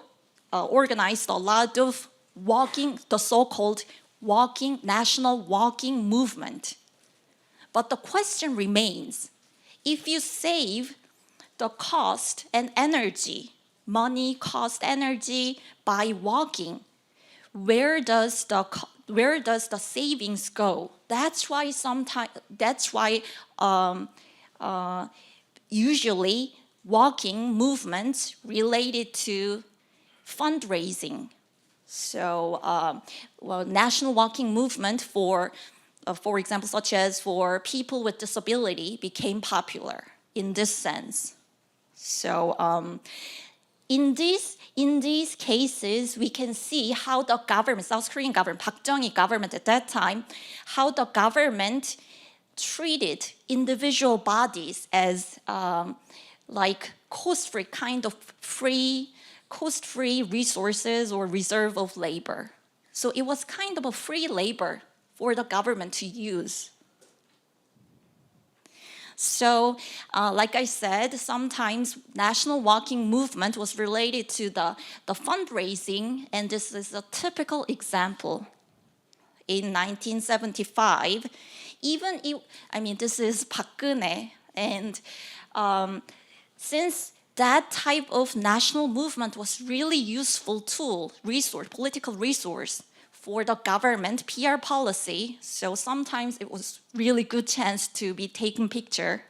organized a lot of walking, the so-called national walking movement. But the question remains, if you save the cost and energy, money, cost, energy by walking, where does the savings go? That's why usually walking movements related to fundraising. So, national walking movement for example, such as for people with disability, became popular in this sense. So, in these cases, we can see how the government, South Korean government, Park Chung-hee government at that time, how the government treated individual bodies as like cost-free, kind of cost-free resources or reserve of labor. So it was kind of a free labor for the government to use. So, like I said, sometimes national walking movement was related to the fundraising, and this is a typical example. In 1975, this is Park Geun-hye, and since that type of national movement was really useful tool, political resource for the government PR policy, so sometimes it was really good chance to be taken picture.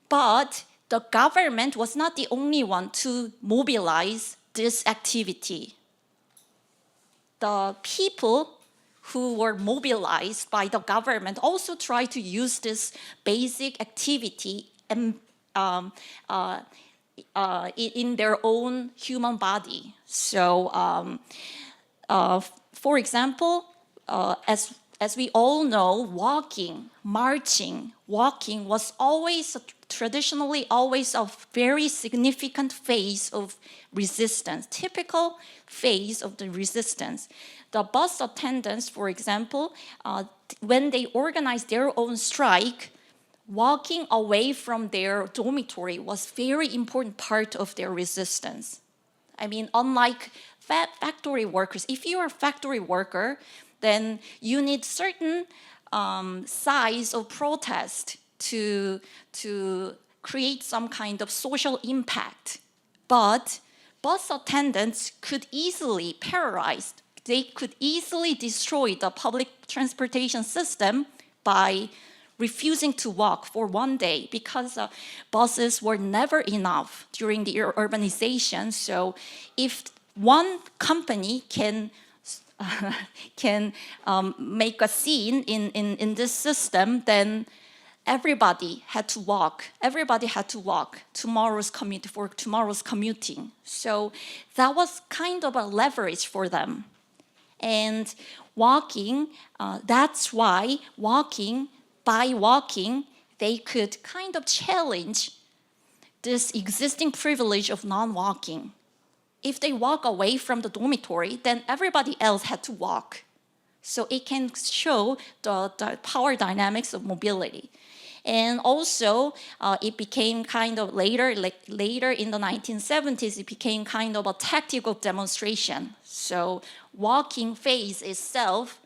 But the government was not the only one to mobilize this activity. The people who were mobilized by the government also tried to use this basic activity in their own human body. So, for example, as we all know, marching was traditionally always a very significant phase of resistance, typical phase of the resistance. The bus attendants, for example, when they organized their own strike, walking away from their dormitory was very important part of their resistance. Unlike factory workers, if you are a factory worker, then you need certain size of protest to create some kind of social impact. But bus attendants could easily they could easily destroy the public transportation system by refusing to walk for one day, because buses were never enough during the urbanization. So if one company can make a scene in this system, then everybody had to walk. Everybody had to walk tomorrow's commuting. So that was kind of a leverage for them. And walking, that's why by walking, they could kind of challenge this existing privilege of non-walking. If they walk away from the dormitory, then everybody else had to walk. So it can show the power dynamics of mobility. And also, it became kind of later in the 1970s, it became kind of a tactical demonstration. So walking phase itself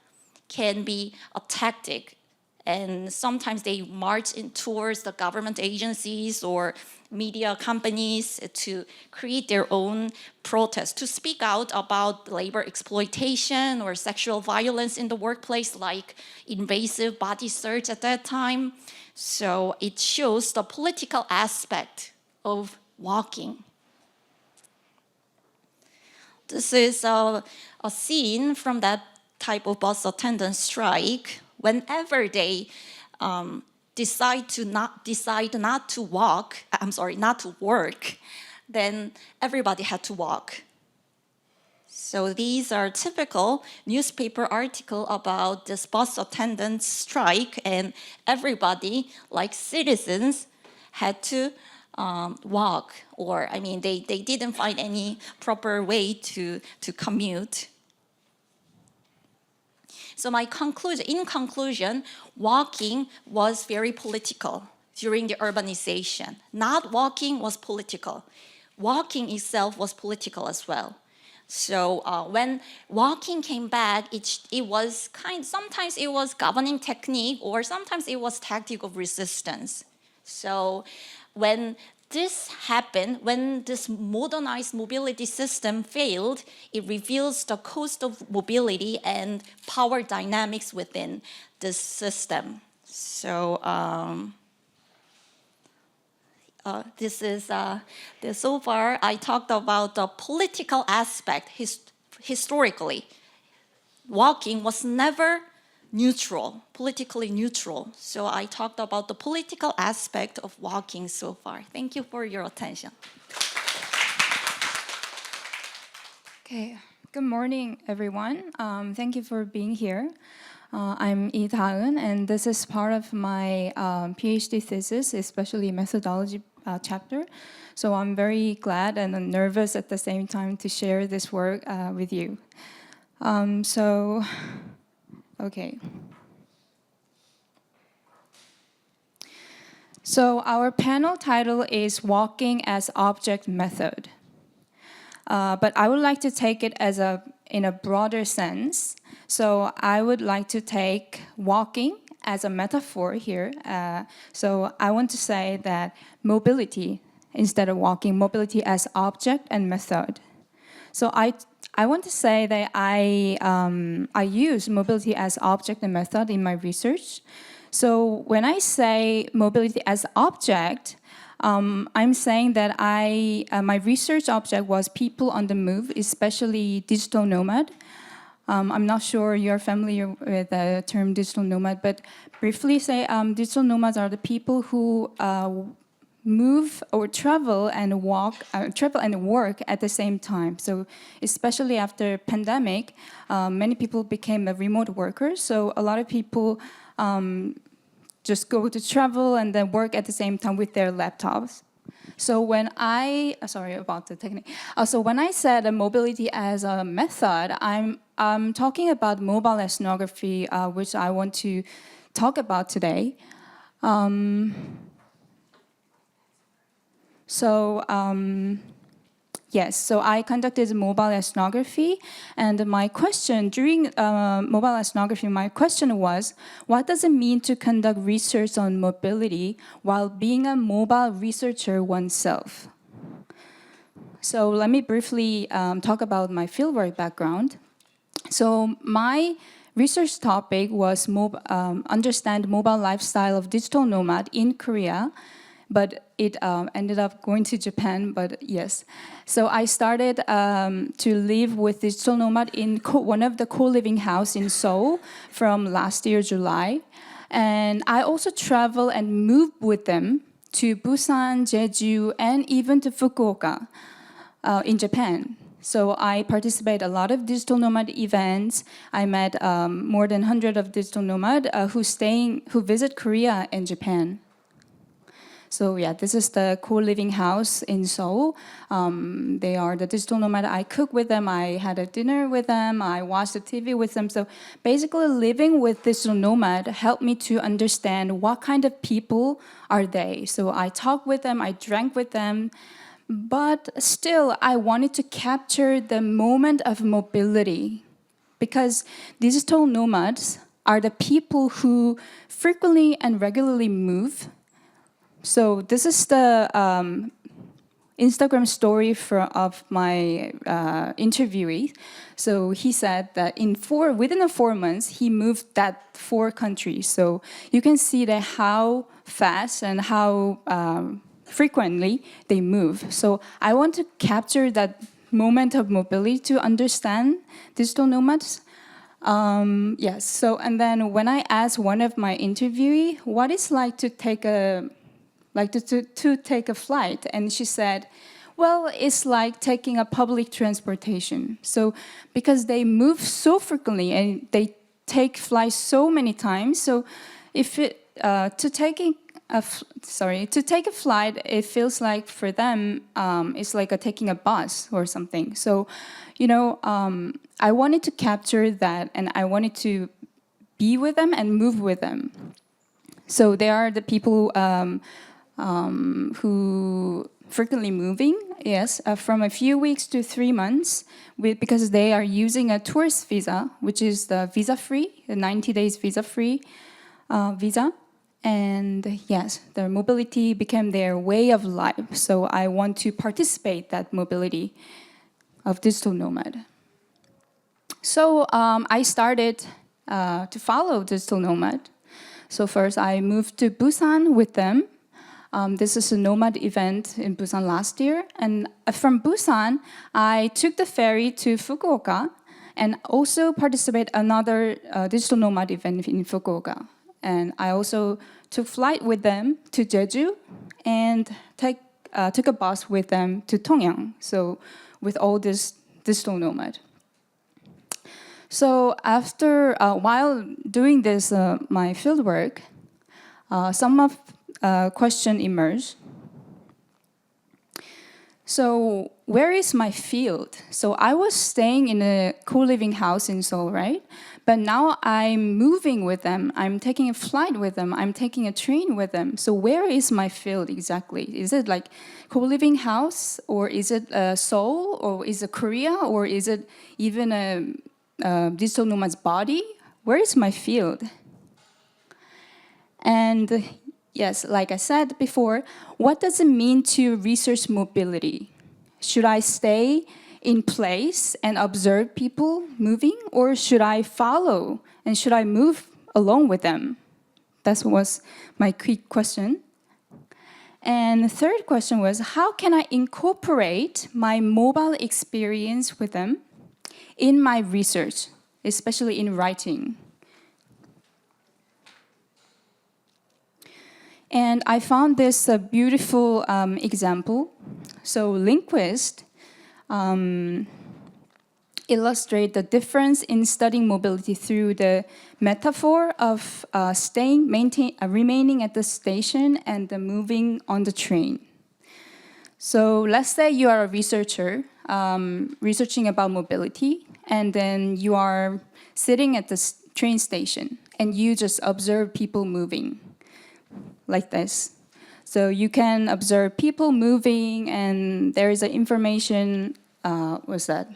can be a tactic. And sometimes they march in towards the government agencies or media companies to create their own protest, to speak out about labor exploitation or sexual violence in the workplace, like invasive body search at that time. So it shows the political aspect of walking. This is a scene from that type of bus attendant strike, whenever they decide not to work, then everybody had to walk. So these are typical newspaper article about this bus attendant strike, and everybody, like citizens, had to walk, or they didn't find any proper way to commute. So in conclusion, walking was very political during the urbanization. Not walking was political. Walking itself was political as well. So when walking came back, it was sometimes it was governing technique, or sometimes it was tactic of resistance. So when this happened, when this modernized mobility system failed, it reveals the cost of mobility and power dynamics within this system. So so far I talked about the political aspect. Historically, walking was never politically neutral. So I talked about the political aspect of walking so far. Thank you for your attention. Okay, good morning, everyone. Thank you for being here. I'm Lee Da-eun, and this is part of my PhD thesis, especially methodology chapter. So I'm very glad and nervous at the same time to share this work with you. Okay. So our panel title is Walking as Object Method. But I would like to take it in a broader sense. So I would like to take walking as a metaphor here. So I want to say that mobility, instead of walking, mobility as object and method. So I want to say that I use mobility as object and method in my research. So when I say mobility as object, I'm saying that my research object was people on the move, especially digital nomad. I'm not sure you're familiar with the term digital nomad, but briefly say digital nomads are the people who move or travel and work at the same time. So especially after pandemic, many people became remote workers. So a lot of people just go to travel and then work at the same time with their laptops. So when sorry about the technique. So when I said mobility as a method, I'm talking about mobile ethnography, which I want to talk about today. Yes, so I conducted mobile ethnography, and my question during mobile ethnography, my question was, what does it mean to conduct research on mobility while being a mobile researcher oneself? So let me briefly talk about my fieldwork background. So my research topic was understand mobile lifestyle of digital nomad in Korea, but it ended up going to Japan, but yes. So I started to live with digital nomad in one of the co-living house in Seoul from last year, July. And I also travel and move with them to Busan, Jeju, and even to Fukuoka in Japan. So I participate a lot of digital nomad events. I met more than 100 of digital nomad who visit Korea and Japan. So yeah, this is the co-living house in Seoul. They are the digital nomad. I cook with them. I had a dinner with them. I watched the TV with them. So basically living with digital nomad helped me to understand what kind of people are they. So I talked with them. I drank with them. But still, I wanted to capture the moment of mobility because digital nomads are the people who frequently and regularly move. So this is the Instagram story of my interviewee. So he said that within 4 months, he moved that 4 countries. So you can see that how fast and how frequently they move. So I want to capture that moment of mobility to understand digital nomads. Yes. So, and then when I asked one of my interviewee what it's like to take to take a flight, and she said, well, it's like taking a public transportation. So, because they move so frequently and they take flights so many times, so if it to take a flight, it feels like for them it's like taking a bus or something. So, I wanted to capture that, and I wanted to be with them and move with them. So they are the people who frequently moving, yes, from a few weeks to 3 months, because they are using a tourist visa, which is the visa-free, the 90 days visa-free visa. And yes, their mobility became their way of life. So I want to participate that mobility of digital nomad. So I started to follow digital nomad. So first I moved to Busan with them. This is a nomad event in Busan last year. And from Busan, I took the ferry to Fukuoka and also participate another digital nomad event in Fukuoka. And I also took flight with them to Jeju and took a bus with them to Tongyang. So with all this digital nomad. So after, while doing this, my fieldwork, some of question emerged. So where is my field? So I was staying in a co-living house in Seoul, right? But now I'm moving with them. I'm taking a flight with them. I'm taking a train with them. So where is my field exactly? Is it like co-living house, or is it Seoul, or is it Korea, or is it even a digital nomad's body? Where is my field? And yes, like I said before, what does it mean to research mobility? Should I stay in place and observe people moving, or should I follow and should I move along with them? That was my quick question. And the third question was, how can I incorporate my mobile experience with them in my research, especially in writing? And I found this beautiful example. So Lindquist illustrate the difference in studying mobility through the metaphor of remaining at the station and moving on the train. So let's say you are a researcher researching about mobility, and then you are sitting at the train station and you just observe people moving like this. So you can observe people moving, and there is an information, what's that,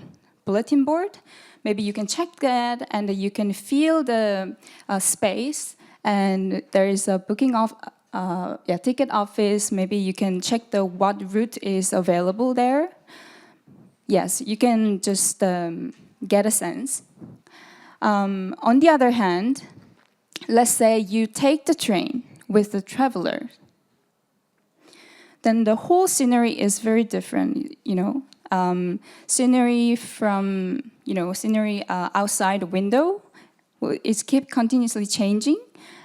bulletin board? Maybe you can check that, and you can feel the space, and there is a booking of ticket office. Maybe you can check what route is available there. Yes, you can just get a sense. On the other hand, let's say you take the train with the traveler. Then the whole scenery is very different, scenery from, scenery outside the window, it's keep continuously changing.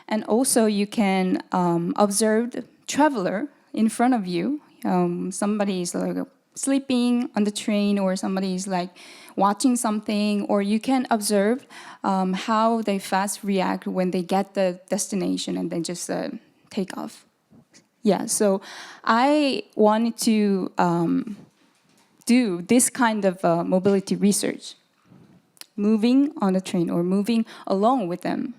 And also you can observe the traveler in front of you. Somebody is like sleeping on the train, or somebody is like watching something, or you can observe how they fast react when they get the destination and then just take off. Yeah, so I wanted to do this kind of mobility research, moving on the train or moving along with them.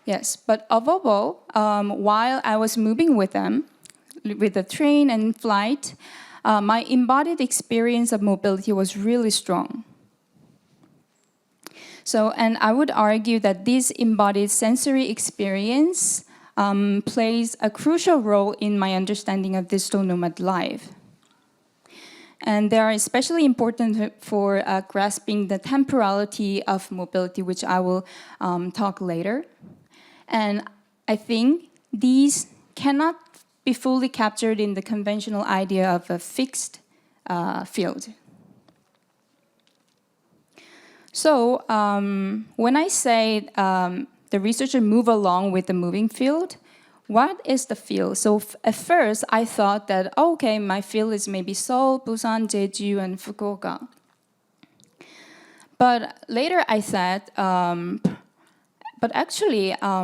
Yes, but above all, while I was moving with them, with the train and flight, my embodied experience of mobility was really strong. So, and I would argue that this embodied sensory experience plays a crucial role in my understanding of digital nomad life. And they are especially important for grasping the temporality of mobility, which I will talk later. And I think these cannot be fully captured in the conventional idea of a fixed field. So when I say the researcher move along with the moving field, what is the field? So at first I thought that, okay, my field is maybe Seoul, Busan, Jeju, and Fukuoka. But later I said, but actually I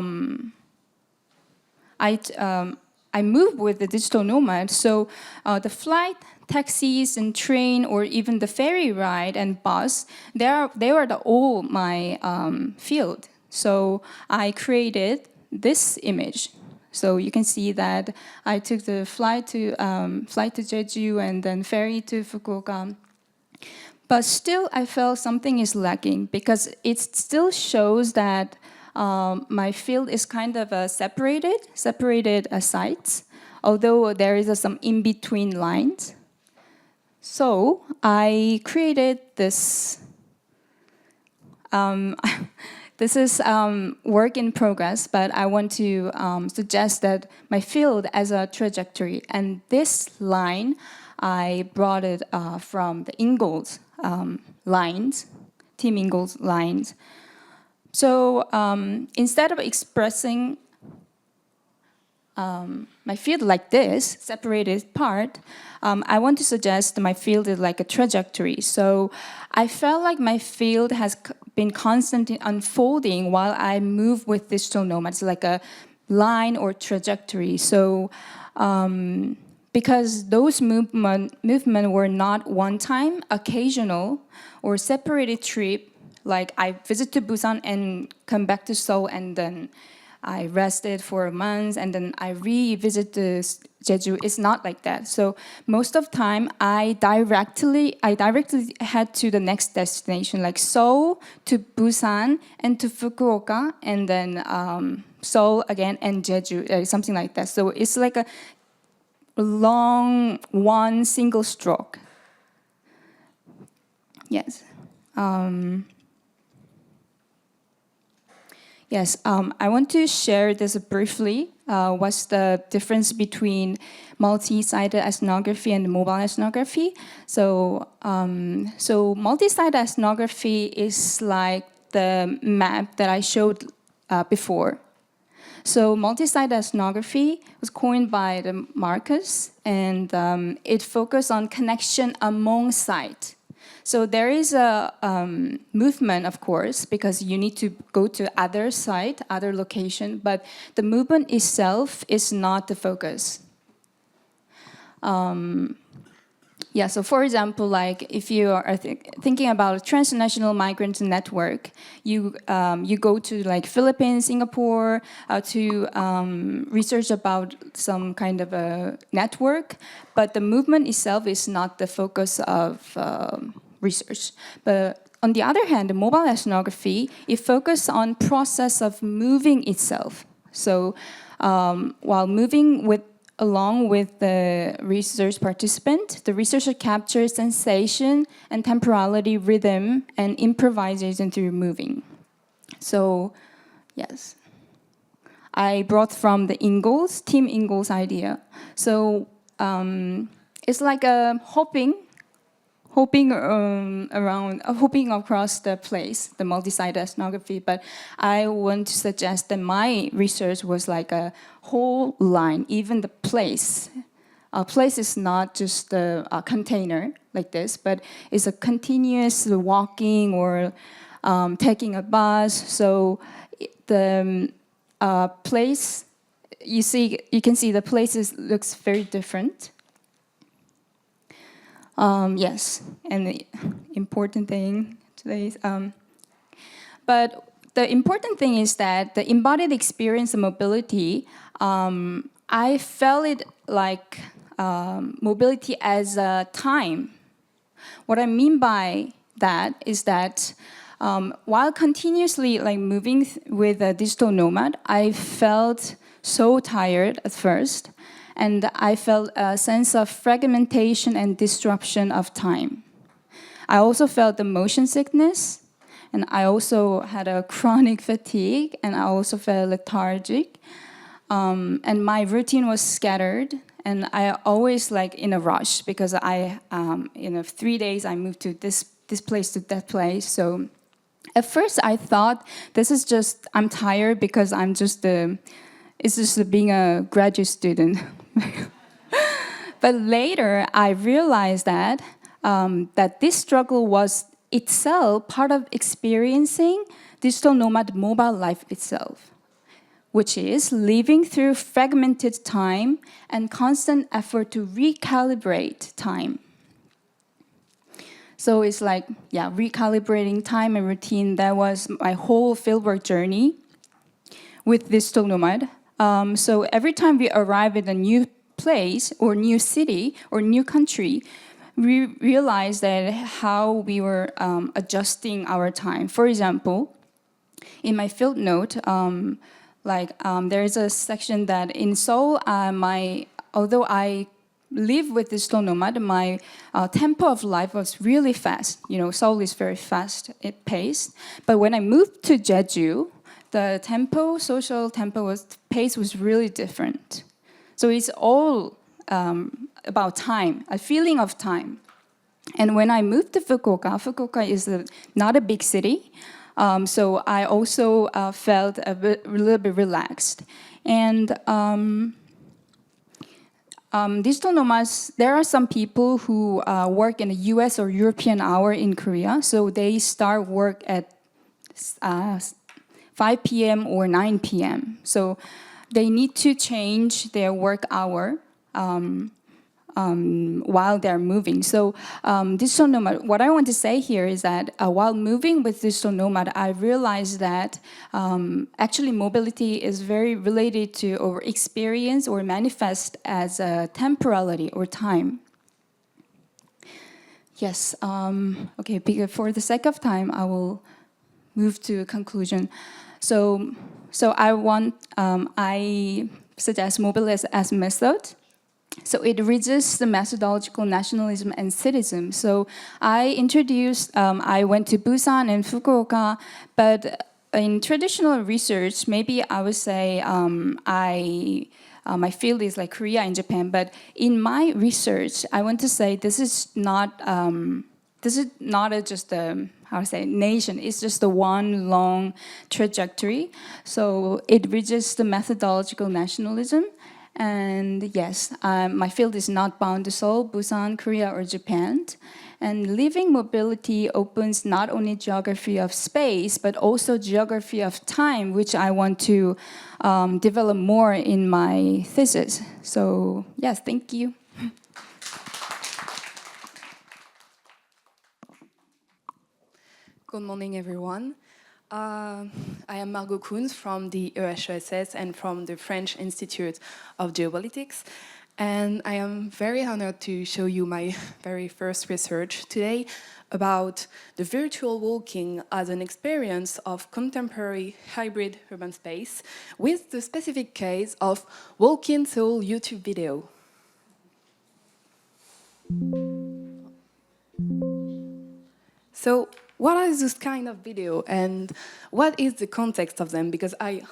move with the digital nomad, so the flight, taxis, and train, or even the ferry ride and bus, they were all my field. So I created this image. So you can see that I took the flight to Jeju and then ferry to Fukuoka. But still, I felt something is lacking because it still shows that my field is kind of separated sites, although there is some in-between lines. So I created this. This is work in progress, but I want to suggest that my field as a trajectory. And this line, I brought it from the Ingalls lines, Team Ingalls lines. So instead of expressing my field like this, separated part, I want to suggest my field is like a trajectory. So I felt like my field has been constantly unfolding while I move with digital nomads, like a line or trajectory. So because those movement were not one time, occasional, or separated trip, like I visit to Busan and come back to Seoul and then I rested for a month and then I revisit the Jeju. It's not like that. So most of the time I directly head to the next destination, like Seoul to Busan and to Fukuoka and then Seoul again and Jeju, something like that. So it's like a long one single stroke. Yes. Yes, I want to share this briefly. What's the difference between multi-sided ethnography and mobile ethnography? So multi-sided ethnography is like the map that I showed before. So multi-sided ethnography was coined by the Marcus, and it focused on connection among sites. So there is a movement, of course, because you need to go to other site, other location, but the movement itself is not the focus. Yeah, so for example, like if you are thinking about a transnational migrant network, you go to like Philippines, Singapore to research about some kind of a network, but the movement itself is not the focus of research. But on the other hand, the mobile ethnography, it focuses on process of moving itself. So while moving along with the research participant, the researcher captures sensation and temporality, rhythm, and improvisation through moving. So, yes. I brought from the Ingalls, Team Ingalls idea. So it's like a hopping across the place, the multi-sided ethnography. But I want to suggest that my research was like a whole line, even the place. A place is not just a container like this, but it's a continuous walking or taking a bus. So the place, you can see the places looks very different. Yes, and the important thing today is, but the important thing is that the embodied experience of mobility, I felt it like mobility as a time. What I mean by that is that while continuously like moving with a digital nomad, I felt so tired at first. And I felt a sense of fragmentation and disruption of time. I also felt the motion sickness, and I also had a chronic fatigue, and I also felt lethargic. And my routine was scattered, And I always like in a rush because in 3 days I moved to this place to that place. So at first I thought this is just, I'm tired because it's just being a graduate student. But later I realized that that this struggle was itself part of experiencing digital nomad mobile life itself, which is living through fragmented time and constant effort to recalibrate time. So it's like, yeah, recalibrating time and routine. That was my whole fieldwork journey with digital nomad. So every time we arrive at a new place or new city or new country, we realized that how we were adjusting our time. For example, in my field note, there is a section that in Seoul, although I live with digital nomad, my tempo of life was really fast. Seoul is very fast paced. But when I moved to Jeju, the social pace was really different. So it's all about time, a feeling of time. And when I moved to Fukuoka is not a big city. So I also felt a little bit relaxed. And digital nomads, there are some people who work in a US or European hour in Korea. So they start work at 5 p.m. or 9 p.m. So they need to change their work hour while they're moving. So digital nomad, what I want to say here is that while moving with digital nomad, I realized that actually mobility is very related to or experience or manifest as a temporality or time. Yes, okay, for the sake of time, I will move to a conclusion. So I suggest mobility as a method. So it resists the methodological nationalism and citizen. So I went to Busan and Fukuoka, but in traditional research, maybe I would say my field is like Korea and Japan, but in my research, I want to say this is not just a nation. It's just a one long trajectory. So it resists the methodological nationalism. And yes, my field is not bound to Seoul, Busan, Korea, or Japan. And living mobility opens not only geography of space, but also geography of time, which I want to develop more in my thesis. So yes, thank you. Good morning, everyone. I am Margot Koons from the EHESS and from the French Institute of Geopolitics. And I am very honored to show you my very first research today about the virtual walking as an experience of contemporary hybrid urban space with the specific case of Walking Seoul YouTube video. So, what is this kind of video and what is the context of them? Because I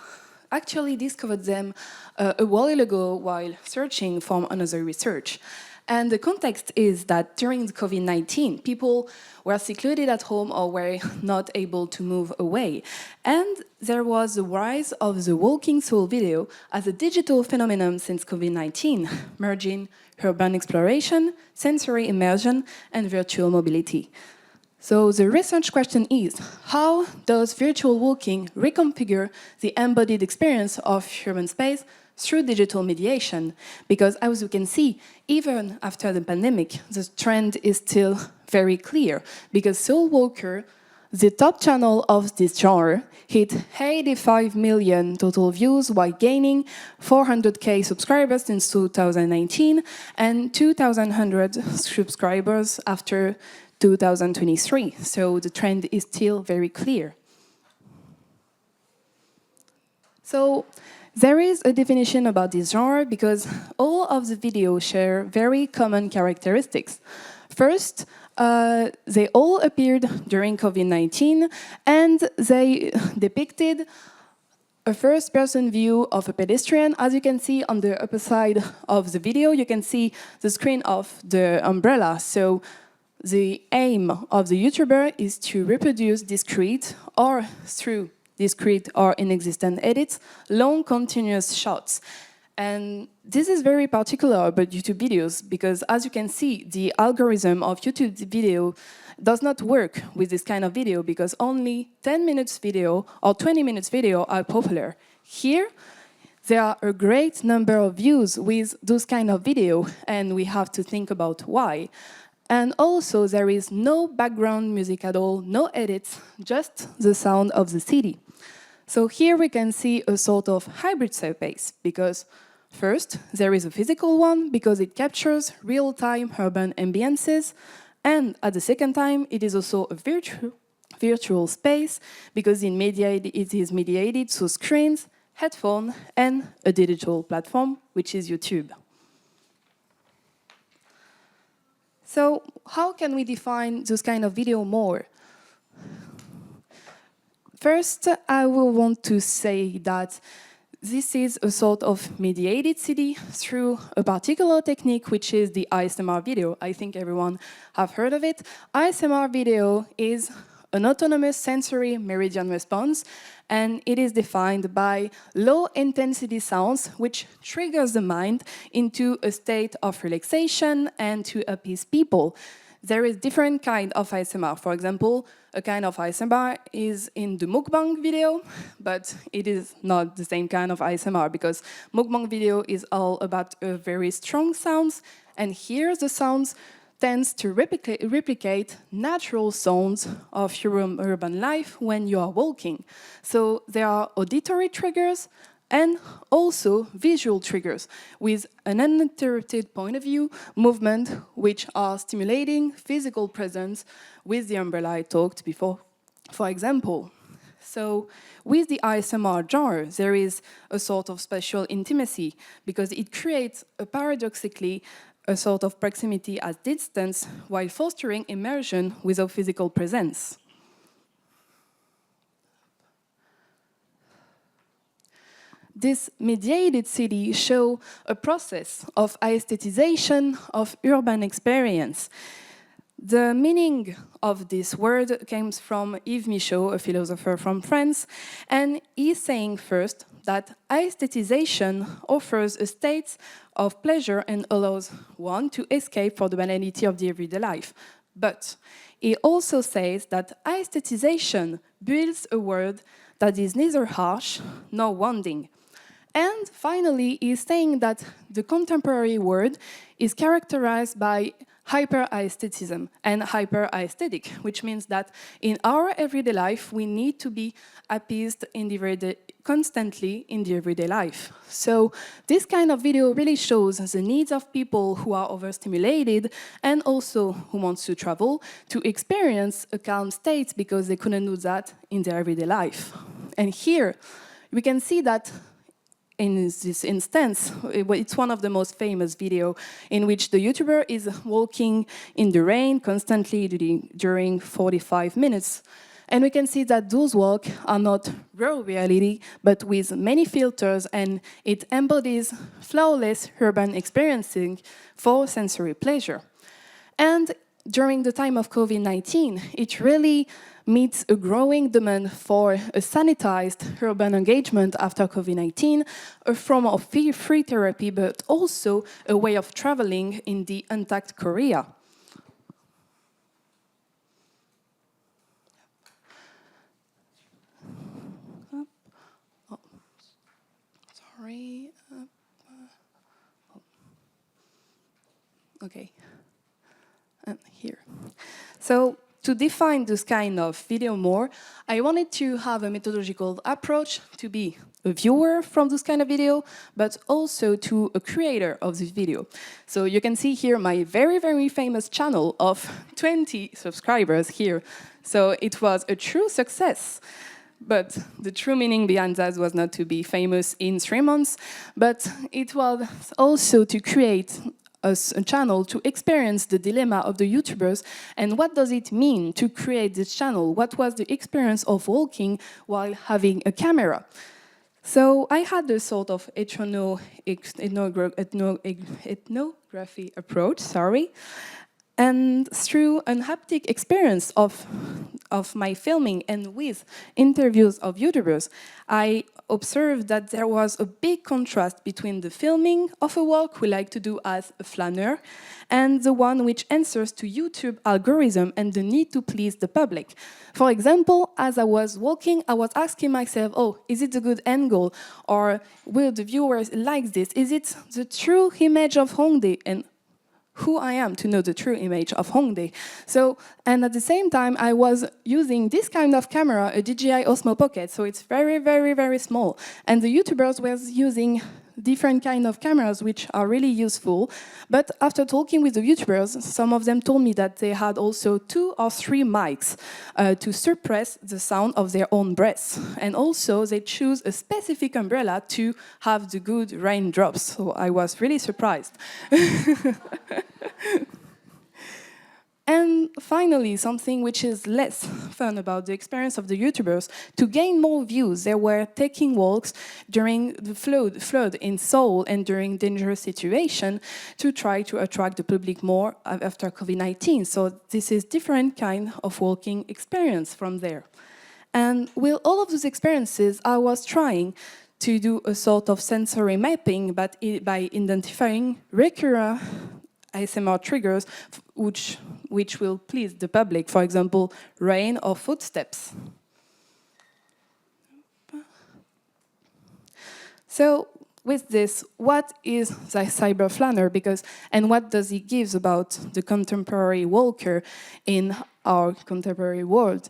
actually discovered them a while ago while searching for another research. And the context is that during the COVID-19, people were secluded at home or were not able to move away. And there was the rise of the Walking Seoul video as a digital phenomenon since COVID-19, merging urban exploration, sensory immersion, and virtual mobility. So the research question is, how does virtual walking reconfigure the embodied experience of urban space through digital mediation? Because as you can see, even after the pandemic, the trend is still very clear. Because Seoul Walker, the top channel of this genre, hit 85 million total views while gaining 400K subscribers since 2019 and 2,100 subscribers after 2023, so the trend is still very clear. So there is a definition about this genre because all of the videos share very common characteristics. First, they all appeared during COVID-19 and they depicted a first-person view of a pedestrian. As you can see on the upper side of the video, you can see the screen of the umbrella. So the aim of the YouTuber is to reproduce discrete or through discrete or inexistent edits, long continuous shots. And this is very particular about YouTube videos because, as you can see, the algorithm of YouTube video does not work with this kind of video because only 10 minutes video or 20 minutes video are popular. Here, there are a great number of views with those kind of video, and we have to think about why. And also, there is no background music at all, no edits, just the sound of the city. So here we can see a sort of hybrid space because first, there is a physical one because it captures real-time urban ambiances, and at the second time, it is also a virtual space because it is mediated through screens, headphones, and a digital platform, which is YouTube. So how can we define this kind of video more? First, I will want to say that this is a sort of mediated city through a particular technique, which is the ASMR video. I think everyone have heard of it. ASMR video is an autonomous sensory meridian response, and it is defined by low-intensity sounds, which triggers the mind into a state of relaxation and to appease people. There is different kind of ASMR. For example, a kind of ASMR is in the mukbang video, but it is not the same kind of ASMR because mukbang video is all about very strong sounds, and here the sounds tends to replicate natural sounds of your urban life when you are walking. So there are auditory triggers and also visual triggers with an uninterrupted point of view movement, which are stimulating physical presence with the umbrella I talked before, for example. So with the ASMR genre, there is a sort of spatial intimacy because it creates paradoxically a sort of proximity at distance while fostering immersion without physical presence. This mediated city shows a process of aesthetization of urban experience. The meaning of this word comes from Yves Michaud, a philosopher from France, and he's saying first that aesthetization offers a state of pleasure and allows one to escape from the banality of the everyday life. But he also says that aesthetization builds a world that is neither harsh nor wounding. And finally, he's saying that the contemporary world is characterized by hyper-aestheticism and hyper-aesthetic, which means that in our everyday life, we need to be appeased constantly in the everyday life. So this kind of video really shows the needs of people who are overstimulated and also who want to travel to experience a calm state because they couldn't do that in their everyday life. And here, we can see that in this instance, it's one of the most famous videos in which the YouTuber is walking in the rain constantly during 45 minutes. And we can see that those walks are not raw reality, but with many filters, and it embodies flawless urban experiencing for sensory pleasure. And during the time of COVID-19, it really meets a growing demand for a sanitized urban engagement after COVID-19, a form of free therapy, but also a way of traveling in the intact Korea. Oh, sorry. Okay. Here. So, to define this kind of video more, I wanted to have a methodological approach to be a viewer from this kind of video, but also to a creator of this video. So you can see here my very, very famous channel of 20 subscribers here. So it was a true success. But the true meaning behind that was not to be famous in 3 months, but it was also to create a channel to experience the dilemma of the YouTubers and what does it mean to create this channel? What was the experience of walking while having a camera? So I had a sort of ethnography approach, and through an haptic experience of my filming and with interviews of YouTubers, I observed that there was a big contrast between the filming of a walk we like to do as a flaneur and the one which answers to YouTube algorithm and the need to please the public. For example, as I was walking, I was asking myself, oh, is it a good angle? Or will the viewers like this? Is it the true image of Hongdae? And who I am to know the true image of Hongdae. So, and at the same time, I was using this kind of camera, a DJI Osmo Pocket, so it's very, very, very small. And the YouTubers were using different kind of cameras, which are really useful. But after talking with the YouTubers, some of them told me that they had also 2 or 3 mics to suppress the sound of their own breaths. And also, they choose a specific umbrella to have the good raindrops. So I was really surprised. And finally, something which is less fun about the experience of the YouTubers, to gain more views, they were taking walks during the flood in Seoul and during dangerous situations to try to attract the public more after COVID-19. So this is different kind of walking experience from there. And with all of those experiences, I was trying to do a sort of sensory mapping, but by identifying recurrent ASMR triggers which will please the public, for example, rain or footsteps. So with this, what is the cyber flaneur? And what does it give about the contemporary walker in our contemporary world?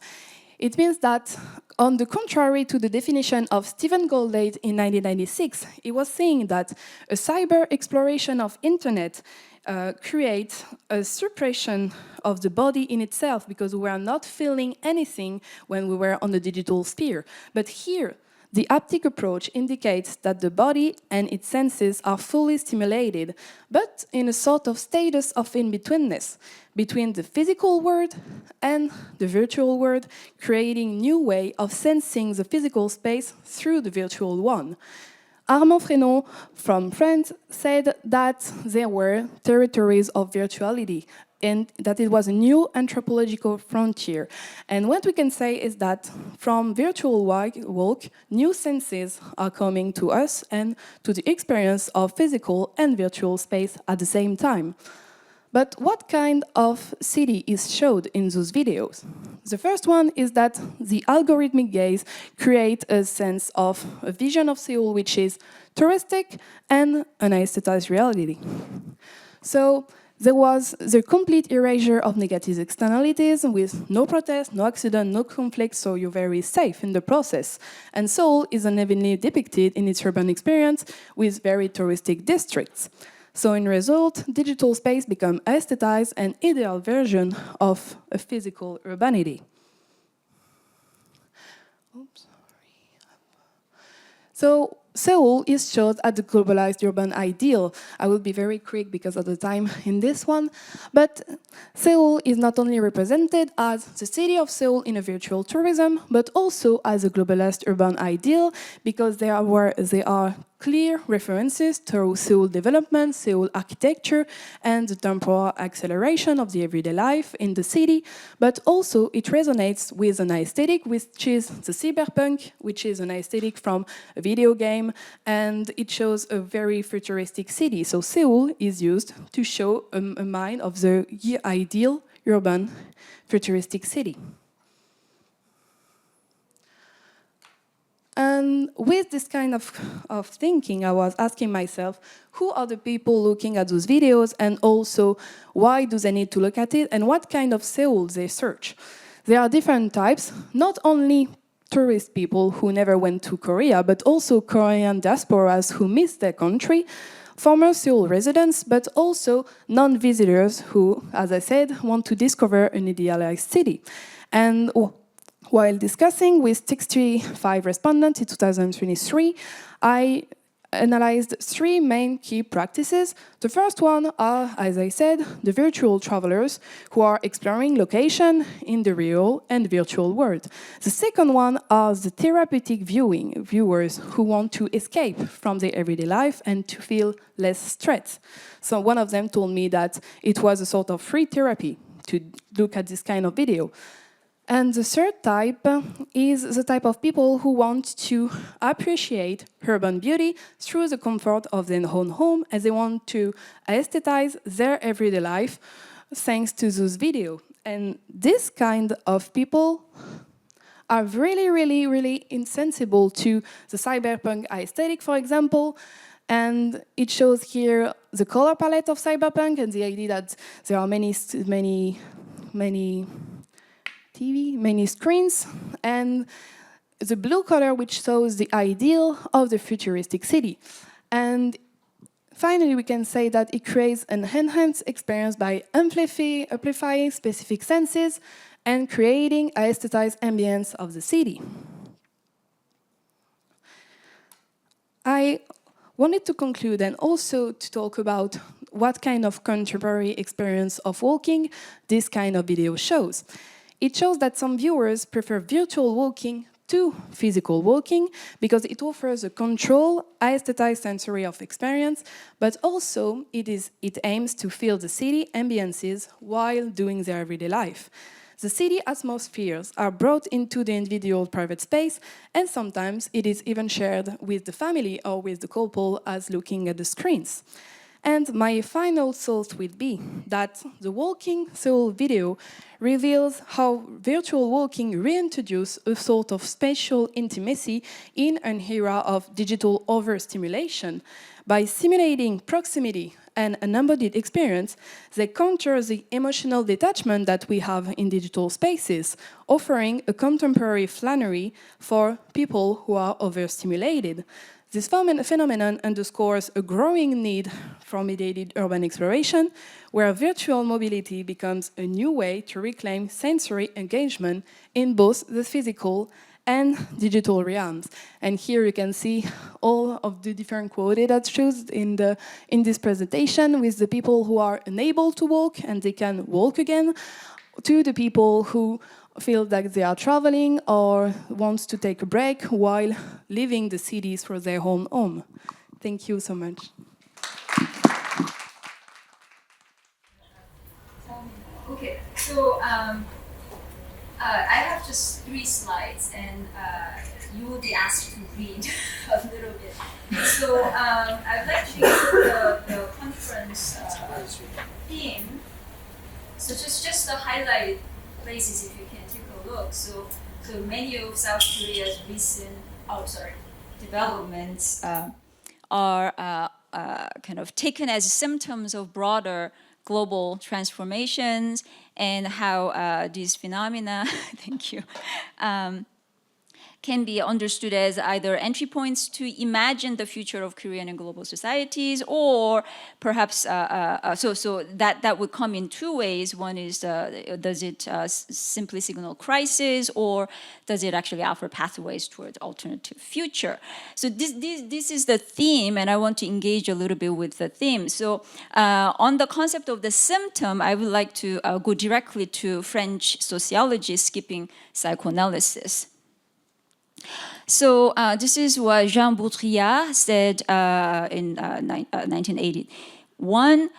It means that, on the contrary to the definition of Stephen Goldade in 1996, he was saying that a cyber exploration of internet creates a suppression of the body in itself, because we are not feeling anything when we were on the digital sphere. But here, the haptic approach indicates that the body and its senses are fully stimulated, but in a sort of status of in-betweenness between the physical world and the virtual world, creating new way of sensing the physical space through the virtual one. Armand Frénon from France said that there were territories of virtuality and that it was a new anthropological frontier. And what we can say is that from virtual walk, new senses are coming to us and to the experience of physical and virtual space at the same time. But what kind of city is showed in those videos? The first one is that the algorithmic gaze creates a sense of a vision of Seoul which is touristic and an aestheticized reality. So there was the complete erasure of negative externalities with no protest, no accident, no conflict, so you're very safe in the process. And Seoul is unevenly depicted in its urban experience with very touristic districts. So in result, digital space becomes aestheticized and ideal version of a physical urbanity. Oops, sorry. So Seoul is shown as the globalized urban ideal. I will be very quick because of the time in this one. But Seoul is not only represented as the city of Seoul in a virtual tourism, but also as a globalized urban ideal, because there are clear references to Seoul development, Seoul architecture, and the temporal acceleration of the everyday life in the city, but also it resonates with an aesthetic, which is the cyberpunk, which is an aesthetic from a video game, and it shows a very futuristic city. So Seoul is used to show a mind of the ideal urban futuristic city. And with this kind of thinking, I was asking myself, who are the people looking at those videos, and also why do they need to look at it, and what kind of Seoul they search? There are different types, not only tourist people who never went to Korea, but also Korean diasporas who miss their country, former Seoul residents, but also non-visitors who, as I said, want to discover an idealized city. And while discussing with 65 respondents in 2023, I analyzed 3 main key practices. The first one are, as I said, the virtual travelers who are exploring location in the real and virtual world. The second one are the therapeutic viewers who want to escape from their everyday life and to feel less stressed. So one of them told me that it was a sort of free therapy to look at this kind of video. And the third type is the type of people who want to appreciate urban beauty through the comfort of their own home, as they want to aesthetize their everyday life thanks to those videos. And this kind of people are really insensible to the cyberpunk aesthetic, for example. And it shows here the color palette of cyberpunk and the idea that there are many screens, and the blue color which shows the ideal of the futuristic city. And finally, we can say that it creates an enhanced experience by amplifying specific senses and creating an aestheticized ambience of the city. I wanted to conclude and also to talk about what kind of contemporary experience of walking this kind of video shows. It shows that some viewers prefer virtual walking to physical walking because it offers a controlled, aestheticized sensory of experience, but also it aims to feel the city ambiances while doing their everyday life. The city atmospheres are brought into the individual private space, and sometimes it is even shared with the family or with the couple as looking at the screens. And my final thought will be that the Walking Seoul video reveals how virtual walking reintroduces a sort of spatial intimacy in an era of digital overstimulation. By simulating proximity and an embodied experience, they counter the emotional detachment that we have in digital spaces, offering a contemporary flannery for people who are overstimulated. This phenomenon underscores a growing need for mediated urban exploration, where virtual mobility becomes a new way to reclaim sensory engagement in both the physical and digital realms. And here you can see all of the different quoted attributes in this presentation, with the people who are unable to walk and they can walk again, to the people who feel that they are traveling or wants to take a break while leaving the cities for their own home. Thank you so much. Okay, so I have just 3 slides, and you will be asked to read a little bit. So I'd like to use the conference theme. So just the highlighted places, if you can take a look. So many of South Korea's recent developments are kind of taken as symptoms of broader global transformations, and how these phenomena, thank you, can be understood as either entry points to imagine the future of Korean and global societies, or perhaps, so that would come in 2 ways. One is, does it simply signal crisis, or does it actually offer pathways towards alternative future? So this is the theme, and I want to engage a little bit with the theme. So on the concept of the symptom, I would like to go directly to French sociologist, skipping psychoanalysis. So this is what Jean Baudrillard said in 1981.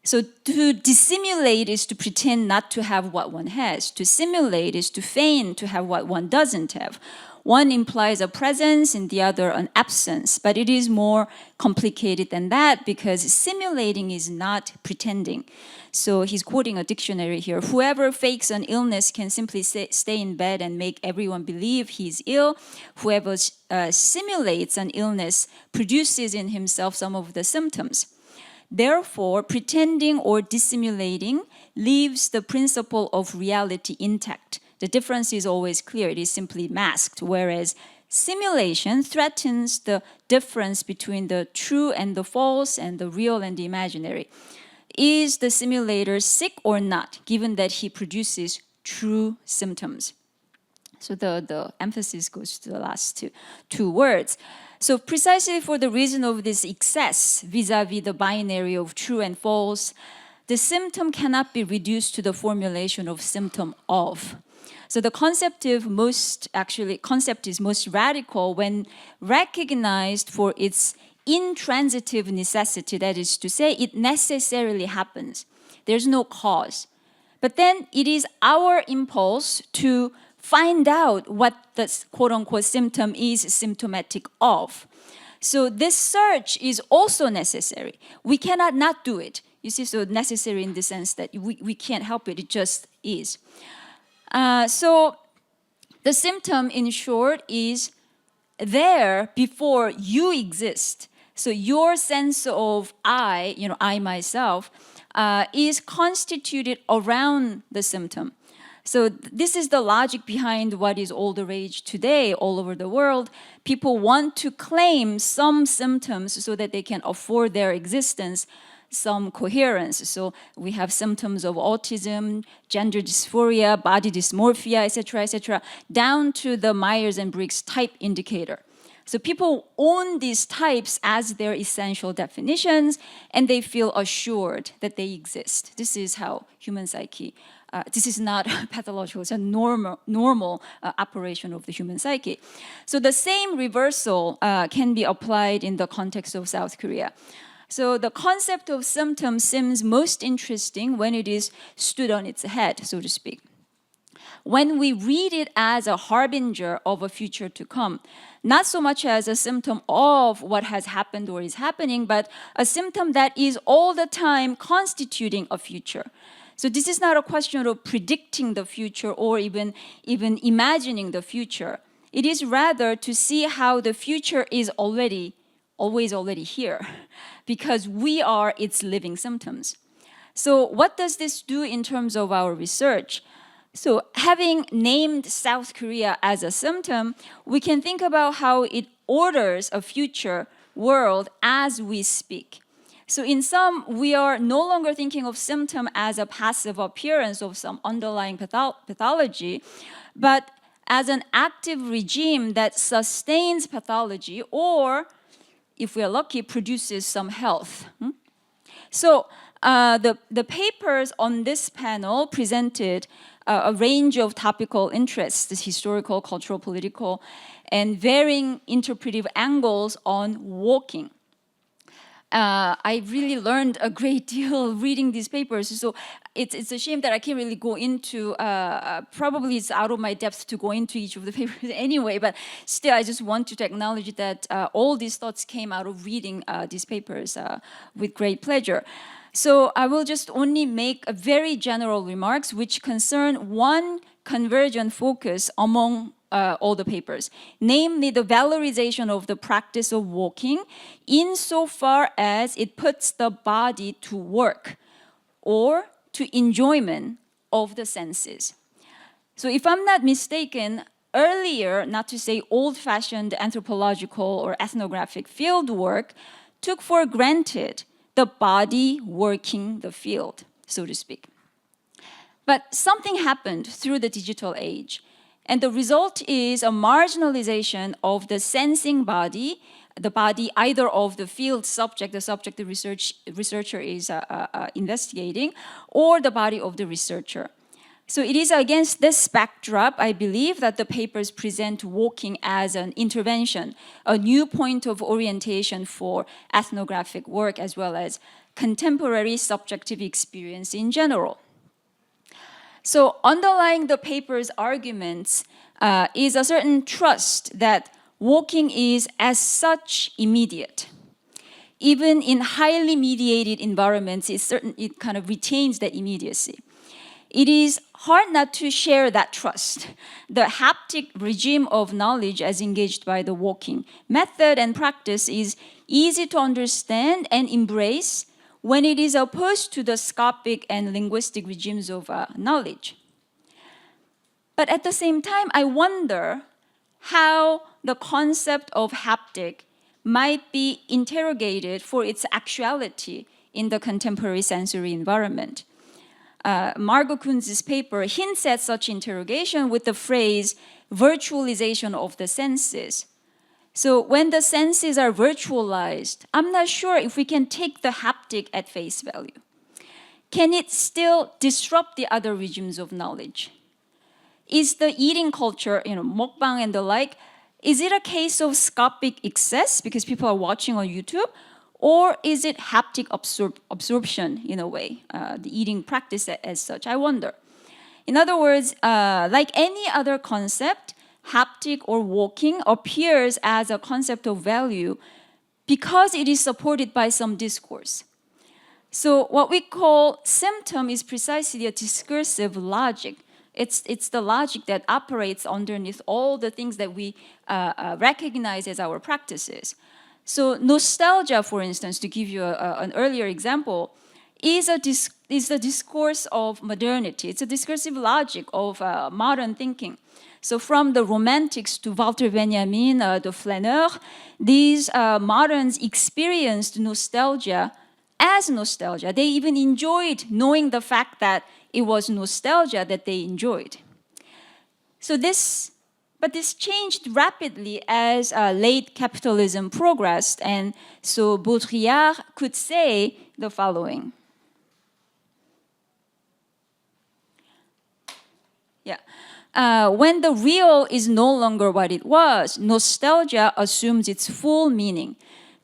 So to dissimulate is to pretend not to have what one has. To simulate is to feign to have what one doesn't have. One implies a presence and the other an absence, but it is more complicated than that, because simulating is not pretending. So he's quoting a dictionary here. Whoever fakes an illness can simply stay in bed and make everyone believe he's ill. Whoever simulates an illness produces in himself some of the symptoms. Therefore, pretending or dissimulating leaves the principle of reality intact. The difference is always clear. It is simply masked, whereas simulation threatens the difference between the true and the false, and the real and the imaginary. Is the simulator sick or not, given that he produces true symptoms? So the emphasis goes to the last two words. So precisely for the reason of this excess vis-a-vis the binary of true and false, the symptom cannot be reduced to the formulation of symptom of. So the concept is most radical when recognized for its intransitive necessity, that is to say, it necessarily happens. There's no cause. But then it is our impulse to find out what the quote-unquote symptom is symptomatic of. So this search is also necessary. We cannot not do it. You see, so necessary in the sense that we can't help it, it just is. So the symptom, in short, is there before you exist. So your sense of I, I myself, is constituted around the symptom. So this is the logic behind what is all the rage today all over the world. People want to claim some symptoms so that they can afford their existence some coherence. So we have symptoms of autism, gender dysphoria, body dysmorphia, etc., down to the Myers and Briggs type indicator. So people own these types as their essential definitions, and they feel assured that they exist. This is how human psyche, this is not pathological, it's a normal operation of the human psyche. So the same reversal can be applied in the context of South Korea. So the concept of symptom seems most interesting when it is stood on its head, so to speak. When we read it as a harbinger of a future to come, not so much as a symptom of what has happened or is happening, but a symptom that is all the time constituting a future. So this is not a question of predicting the future or even imagining the future. It is rather to see how the future is always already here, because we are its living symptoms. So what does this do in terms of our research? So having named South Korea as a symptom, we can think about how it orders a future world as we speak. So in sum, we are no longer thinking of symptom as a passive appearance of some underlying pathology, but as an active regime that sustains pathology or, if we are lucky, produces some health. So the papers on this panel presented a range of topical interests, historical, cultural, political, and varying interpretive angles on walking. I really learned a great deal reading these papers, so it's a shame that I can't really go into, probably it's out of my depth to go into each of the papers anyway, but still I just want to acknowledge that all these thoughts came out of reading these papers with great pleasure. So I will just only make a very general remarks which concern one convergent focus among all the papers, namely the valorization of the practice of walking insofar as it puts the body to work or to enjoyment of the senses. So if I'm not mistaken, earlier, not to say old-fashioned anthropological or ethnographic field work took for granted the body working the field, so to speak. But something happened through the digital age, and the result is a marginalization of the sensing body, the body either of the field subject, the subject the researcher is investigating, or the body of the researcher. So it is against this backdrop, I believe, that the papers present walking as an intervention, a new point of orientation for ethnographic work as well as contemporary subjective experience in general. So underlying the paper's arguments is a certain trust that walking is as such immediate. Even in highly mediated environments, it kind of retains that immediacy. It is hard not to share that trust. The haptic regime of knowledge as engaged by the walking method and practice is easy to understand and embrace when it is opposed to the scopic and linguistic regimes of knowledge. But at the same time, I wonder how the concept of haptic might be interrogated for its actuality in the contemporary sensory environment. Margot Kunz's paper hints at such interrogation with the phrase virtualization of the senses. So when the senses are virtualized, I'm not sure if we can take the haptic at face value. Can it still disrupt the other regimes of knowledge? Is the eating culture, mukbang and the like, is it a case of scopic excess because people are watching on YouTube? Or is it haptic absorption in a way, the eating practice as such? I wonder. In other words, like any other concept, haptic or walking appears as a concept of value because it is supported by some discourse. So what we call symptom is precisely a discursive logic. It's the logic that operates underneath all the things that we recognize as our practices. So nostalgia, for instance, to give you an earlier example, is a discourse of modernity. It's a discursive logic of modern thinking. So from the Romantics to Walter Benjamin, the Flaneur, these moderns experienced nostalgia as nostalgia. They even enjoyed knowing the fact that it was nostalgia that they enjoyed. But this changed rapidly as late capitalism progressed, and so Baudrillard could say the following. When the real is no longer what it was, nostalgia assumes its full meaning.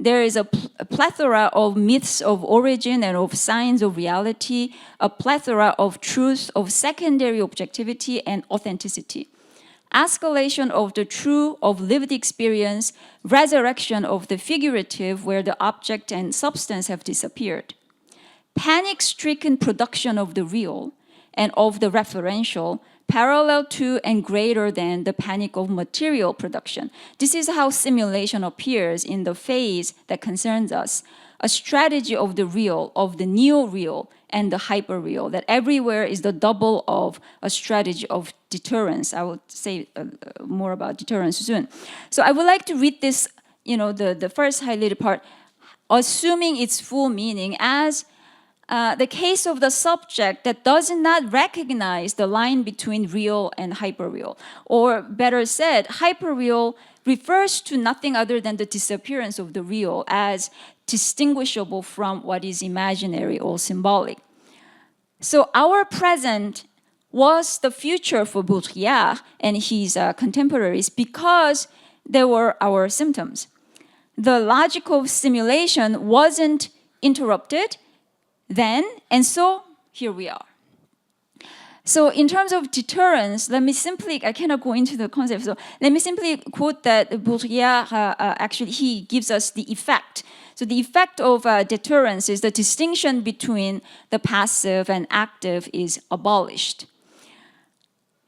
There is a plethora of myths of origin and of signs of reality, a plethora of truth, of secondary objectivity and authenticity. Escalation of the true, of lived experience, resurrection of the figurative where the object and substance have disappeared. Panic-stricken production of the real and of the referential, parallel to and greater than the panic of material production. This is how simulation appears in the phase that concerns us. A strategy of the real, of the neo-real, and the hyper-real, that everywhere is the double of a strategy of deterrence. I will say more about deterrence soon. So I would like to read this, the first highlighted part, assuming its full meaning as the case of the subject that does not recognize the line between real and hyperreal. Or better said, hyperreal refers to nothing other than the disappearance of the real as distinguishable from what is imaginary or symbolic. So our present was the future for Baudrillard and his contemporaries because they were our symptoms. The logical simulation wasn't interrupted then, and so here we are. So in terms of deterrence, I cannot go into the concept, so let me simply quote that Baudrillard, actually he gives us the effect. So the effect of deterrence is the distinction between the passive and active is abolished.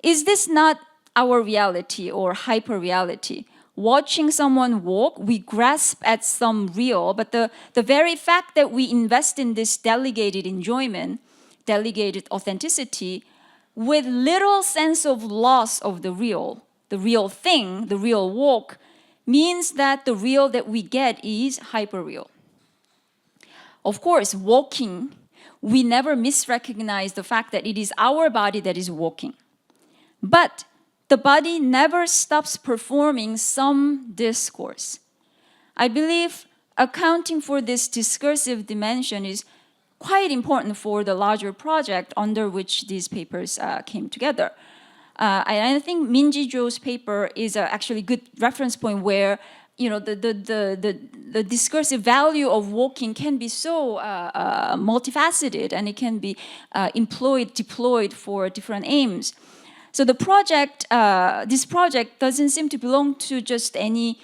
Is this not our reality or hyper-reality? Watching someone walk, we grasp at some real, but the very fact that we invest in this delegated enjoyment, delegated authenticity, with little sense of loss of the real thing, the real walk, means that the real that we get is hyperreal. Of course, walking, we never misrecognize the fact that it is our body that is walking. But the body never stops performing some discourse. I believe accounting for this discursive dimension is quite important for the larger project under which these papers came together. I think Minji Zhou's paper is actually a good reference point where the discursive value of walking can be so multifaceted and it can be deployed for different aims. So the project, this project doesn't seem to belong to just any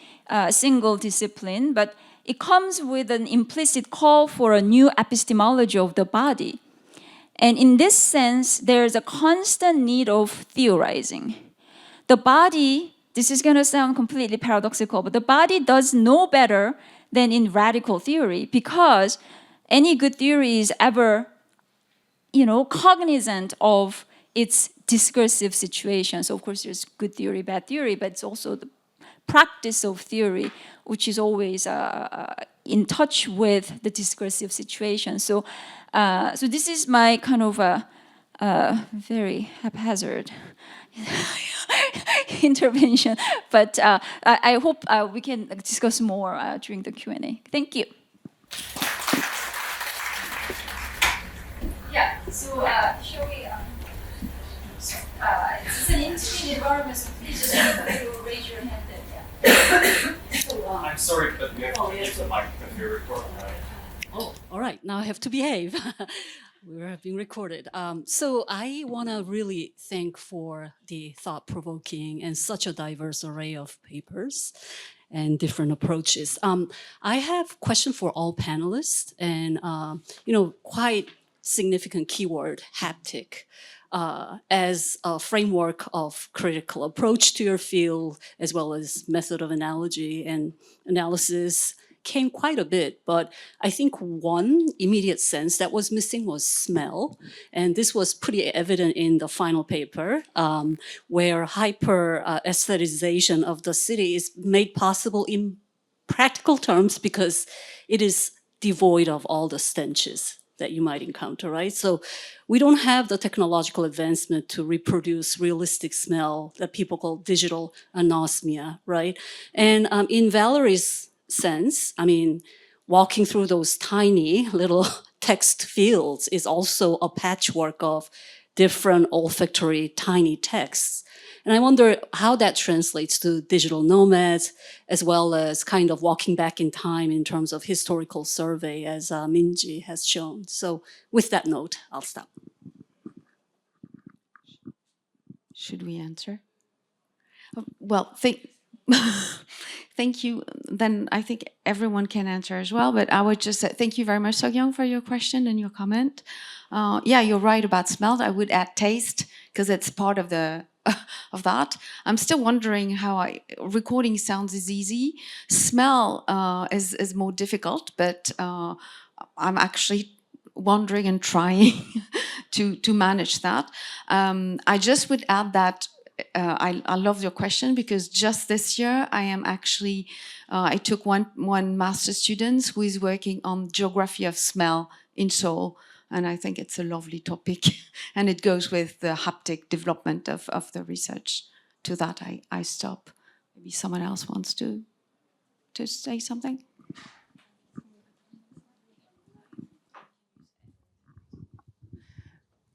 single discipline, but it comes with an implicit call for a new epistemology of the body. And in this sense, there's a constant need of theorizing. The body, this is going to sound completely paradoxical, but the body does no better than in radical theory because any good theory is ever, cognizant of its discursive situation. So of course there's good theory, bad theory, but it's also the practice of theory, which is always in touch with the discursive situation. So this is my kind of very haphazard intervention, but I hope we can discuss more during the Q&A. Thank you. Yeah, so shall we, it's an intimate environment, so please just raise your hand then, so, I'm sorry, but we have to use the mic if you're recording, right? Oh, all right. Now I have to behave. We're being recorded. So I want to really thank for the thought-provoking and such a diverse array of papers and different approaches. I have a question for all panelists, and quite significant keyword, haptic, as a framework of critical approach to your field, as well as method of analogy and analysis, came quite a bit, but I think one immediate sense that was missing was smell. And this was pretty evident in the final paper, where hyper aestheticization of the city is made possible in practical terms because it is devoid of all the stenches that you might encounter, right? So we don't have the technological advancement to reproduce realistic smell that people call digital anosmia, right? And in Valerie's sense, I mean, walking through those tiny little text fields is also a patchwork of different olfactory tiny texts. And I wonder how that translates to digital nomads, as well as kind of walking back in time in terms of historical survey, as Minji has shown. So with that note, I'll stop. Should we answer? Well, thank you. Then I think everyone can answer as well, but I would just say thank you very much, Seok-young, for your question and your comment. Yeah, you're right about smell. I would add taste, because it's part of the of that. I'm still wondering how recording sounds is easy. Smell is more difficult, but I'm actually wondering and trying to manage that. I just would add that I love your question, because just this year I am actually, I took one master student who is working on geography of smell in Seoul. And I think it's a lovely topic. And it goes with the haptic development of the research. To that, I stop. Maybe someone else wants to say something.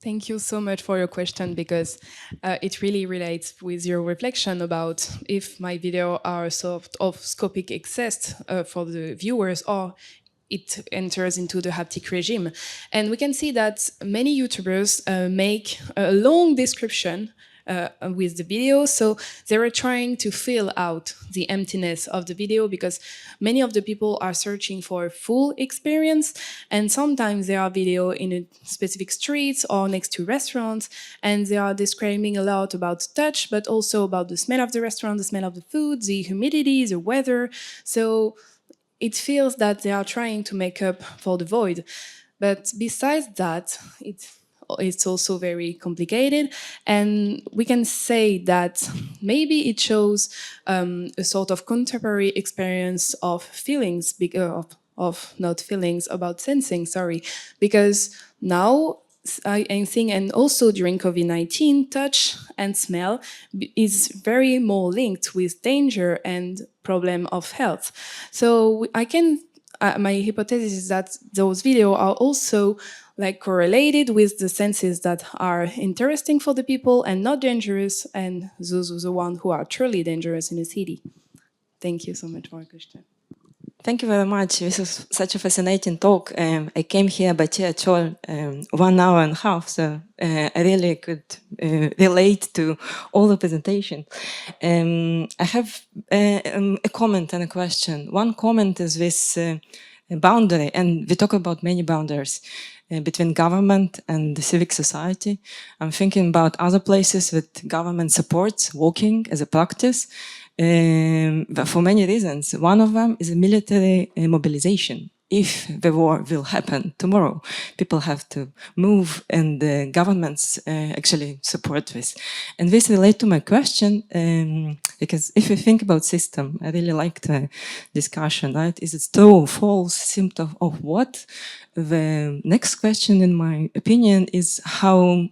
Thank you so much for your question, because it really relates with your reflection about if my video are sort of scopic access for the viewers, or it enters into the haptic regime. And we can see that many YouTubers make a long description with the video, so they were trying to fill out the emptiness of the video, because many of the people are searching for a full experience, and sometimes there are video in a specific streets or next to restaurants, and they are describing a lot about touch, but also about the smell of the restaurant, the smell of the food, the humidity, the weather. So it feels that they are trying to make up for the void. But besides that, it's also very complicated. And we can say that maybe it shows a sort of contemporary experience of feelings, of not feelings, about sensing, sorry. Because now, I think, and also during COVID-19, touch and smell is very more linked with danger and problem of health. So my hypothesis is that those videos are also like correlated with the senses that are interesting for the people and not dangerous, and those are the ones who are truly dangerous in the city. Thank you so much for your question. Thank you very much. This was such a fascinating talk. I came here by Seoul 1 hour and a half, so I really could relate to all the presentation. I have a comment and a question. One comment is this boundary, and we talk about many boundaries between government and the civic society. I'm thinking about other places that government supports walking as a practice. But for many reasons. One of them is a military mobilization. If the war will happen tomorrow, people have to move, and the governments actually support this. And this relates to my question, because if you think about system, I really like the discussion, right? Is it true or false, symptom of what? The next question, in my opinion, is how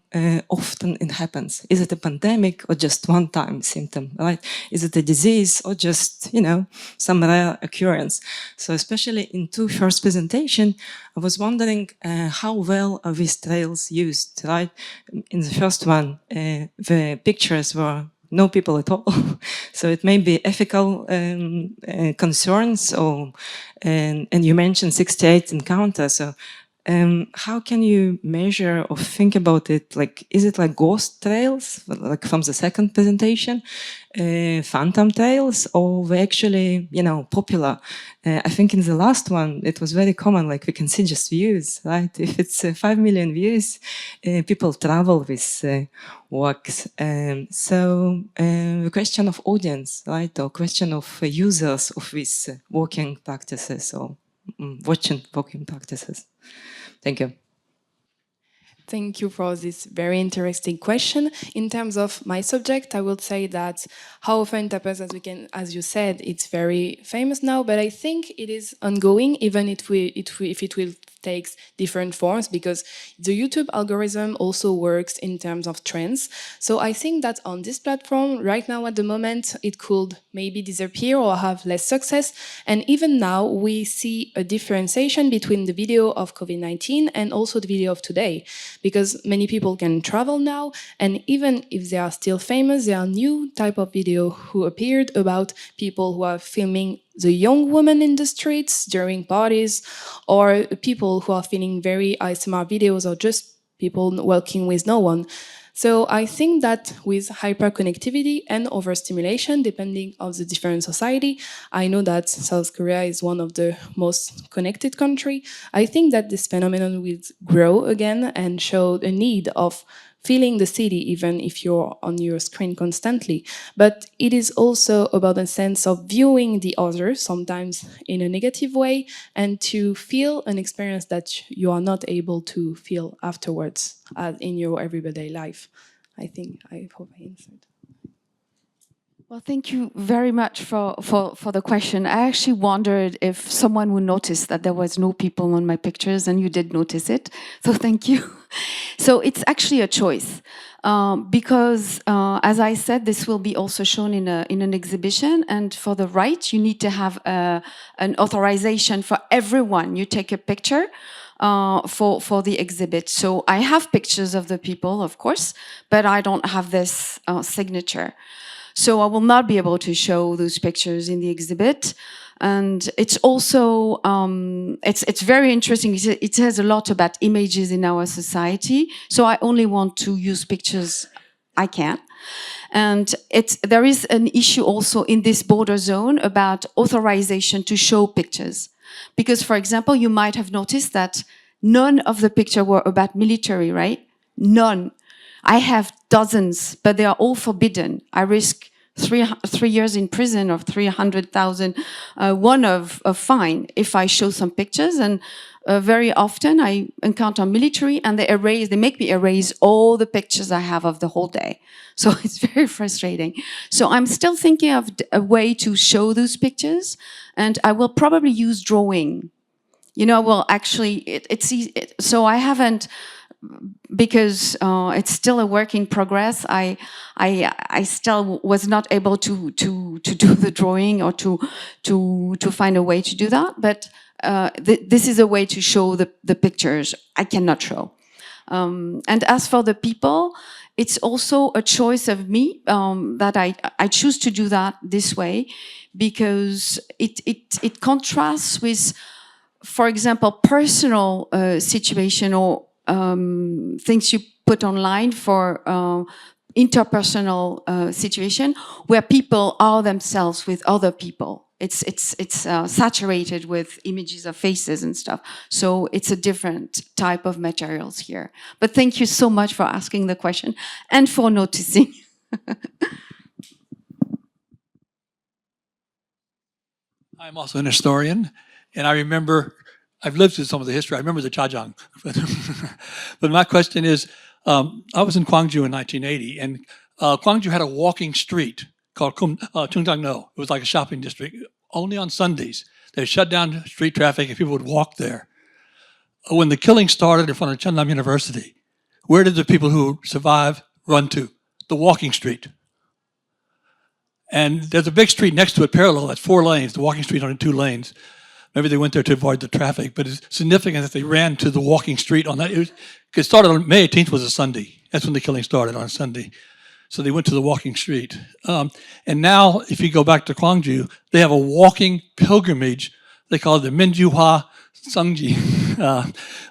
often it happens. Is it a pandemic or just one-time symptom, right? Is it a disease or just, you know, some rare occurrence? So especially in two first presentation, I was wondering how well are these trails used, right? In the first one, the pictures were no people at all. So it may be ethical concerns, or and you mentioned 68 encounters. So how can you measure or think about it? Like, is it like ghost trails, like from the second presentation, phantom trails, or they actually, you know, popular? I think in the last one, it was very common, like we can see just views, right? If it's 5 million views, people travel with walks. So the question of audience, right? Or question of users of these walking practices, or watching walking practices. Thank you. Thank you for this very interesting question. In terms of my subject, I would say that how often it happens, as you said, it's very famous now, but I think it is ongoing, even if it will takes different forms, because the YouTube algorithm also works in terms of trends. So I think that on this platform, right now at the moment, it could maybe disappear or have less success. And even now, we see a differentiation between the video of COVID-19 and also the video of today, because many people can travel now, and even if they are still famous, there are new type of video who appeared about people who are filming the young women in the streets during parties, or people who are filming very ASMR videos, or just people walking with no one. So I think that with hyperconnectivity and overstimulation, depending on the different society, I know that South Korea is one of the most connected country. I think that this phenomenon will grow again and show a need of feeling the city, even if you're on your screen constantly. But it is also about a sense of viewing the other, sometimes in a negative way, and to feel an experience that you are not able to feel afterwards in your everyday life. I hope I answered. Well, thank you very much for the question. I actually wondered if someone would notice that there was no people on my pictures, and you did notice it. So thank you. So it's actually a choice. Because, as I said, this will be also shown in an exhibition. And for the right, you need to have an authorization for everyone. You take a picture for the exhibit. So I have pictures of the people, of course, but I don't have this signature. So I will not be able to show those pictures in the exhibit. And it's also, it's very interesting. It says a lot about images in our society. So I only want to use pictures I can. And there is an issue also in this border zone about authorization to show pictures. Because, for example, you might have noticed that none of the pictures were about military, right? None. I have dozens, but they are all forbidden. I risk 3 years in prison or 300,000 won of fine if I show some pictures. And very often I encounter military, and they make me erase all the pictures I have of the whole day. So it's very frustrating. So I'm still thinking of a way to show those pictures, and I will probably use drawing. You know, well, actually, it's easy. So I haven't, because it's still a work in progress. I still was not able to do the drawing or to find a way to do that. But this is a way to show the pictures I cannot show. And as for the people, it's also a choice of me that I choose to do that this way, because it contrasts with, for example, personal situation or things you put online for interpersonal situation where people are themselves with other people. It's saturated with images of faces and stuff. So it's a different type of materials here. But thank you so much for asking the question and for noticing. I'm also an historian, and I remember, I've lived through some of the history. I remember the Jajang. But my question is, I was in Gwangju in 1980, and Gwangju had a walking street called Chungdang-no. It was like a shopping district, only on Sundays. They shut down street traffic and people would walk there. when the killing started in front of Cheonnam University, where did the people who survived run to? The walking street. And there's a big street next to it, parallel, that's 4 lanes. The walking street only 2 lanes. Maybe they went there to avoid the traffic, but it's significant that they ran to the walking street on that. It started on May 18th was a Sunday. That's when the killing started, on a Sunday. So they went to the walking street. And now, if you go back to Gwangju, they have a walking pilgrimage. They call it the Minjuhwa Sangji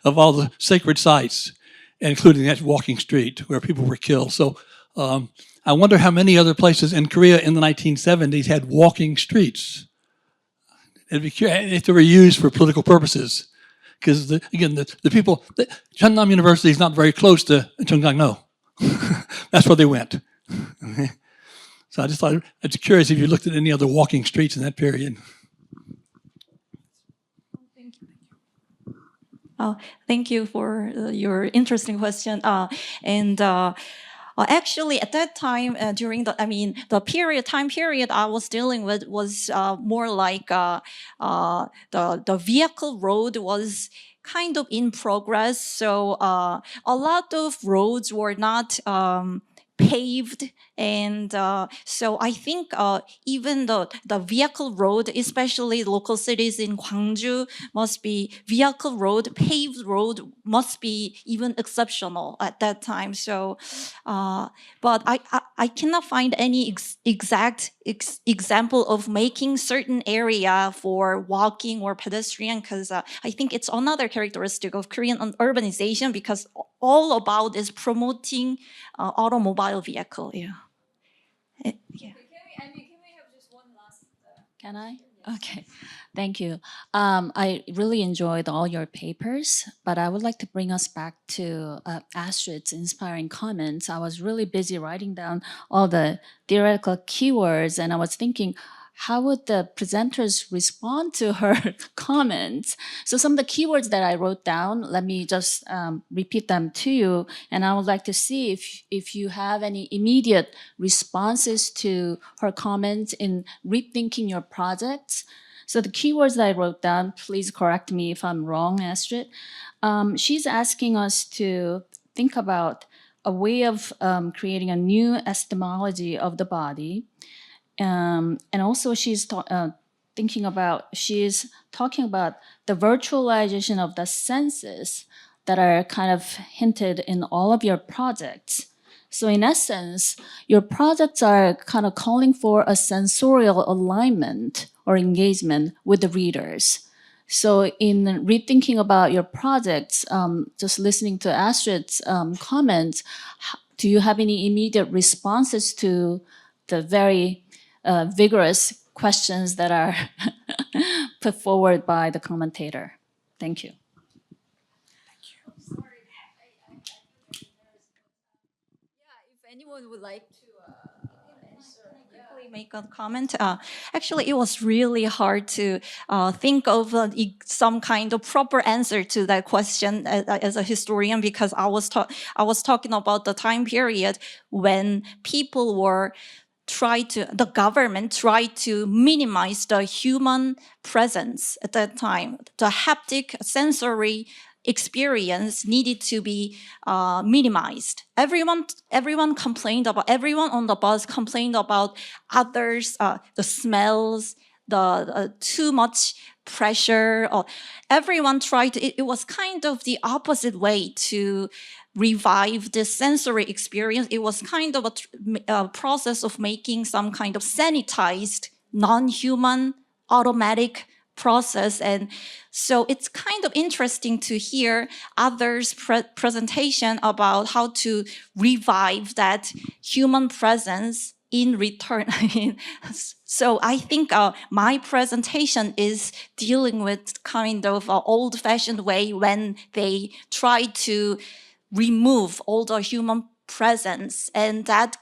of all the sacred sites, including that walking street where people were killed. So I wonder how many other places in Korea in the 1970s had walking streets. It'd be curious if they were used for political purposes. Because, again, the people, Cheonnam University is not very close to Cheonggang-no. That's where they went. So I just thought, it's curious if you looked at any other walking streets in that period. Thank you for your interesting question. Actually, at that time, during the time period I was dealing with was more like the vehicle road was kind of in progress. So a lot of roads were not paved, and so I think even the vehicle road, especially local cities in Gwangju, must be vehicle road, paved road must be even exceptional at that time. So, but I cannot find any exact example of making certain area for walking or pedestrian, because I think it's another characteristic of Korean urbanization, because all about is promoting automobile vehicle. Yeah. Yeah. Can we have just one last? Can I? Okay, thank you. I really enjoyed all your papers, but I would like to bring us back to Astrid's inspiring comments. I was really busy writing down all the theoretical keywords, and I was thinking, how would the presenters respond to her comments? So some of the keywords that I wrote down, let me just repeat them to you. And I would like to see if you have any immediate responses to her comments in rethinking your projects. So the keywords that I wrote down, please correct me if I'm wrong, Astrid. She's asking us to think about a way of creating a new epistemology of the body. And also she's talking about the virtualization of the senses that are kind of hinted in all of your projects. So in essence, your projects are kind of calling for a sensorial alignment or engagement with the readers. So in rethinking about your projects, just listening to Astrid's comments, do you have any immediate responses to the very vigorous questions that are put forward by the commentator? Thank you. If anyone would like to quickly make a comment. Actually, it was really hard to think of some kind of proper answer to that question as a historian, because I was talking about the time period when people were the government tried to minimize the human presence at that time. The haptic sensory experience needed to be minimized. Everyone on the bus complained about others, the smells, the too much pressure. Everyone tried. It was kind of the opposite way to revive the sensory experience. It was kind of a process of making some kind of sanitized, non-human, automatic process. And so it's kind of interesting to hear others' presentation about how to revive that human presence in return. So I think my presentation is dealing with kind of an old-fashioned way when they try to remove all the human presence, and that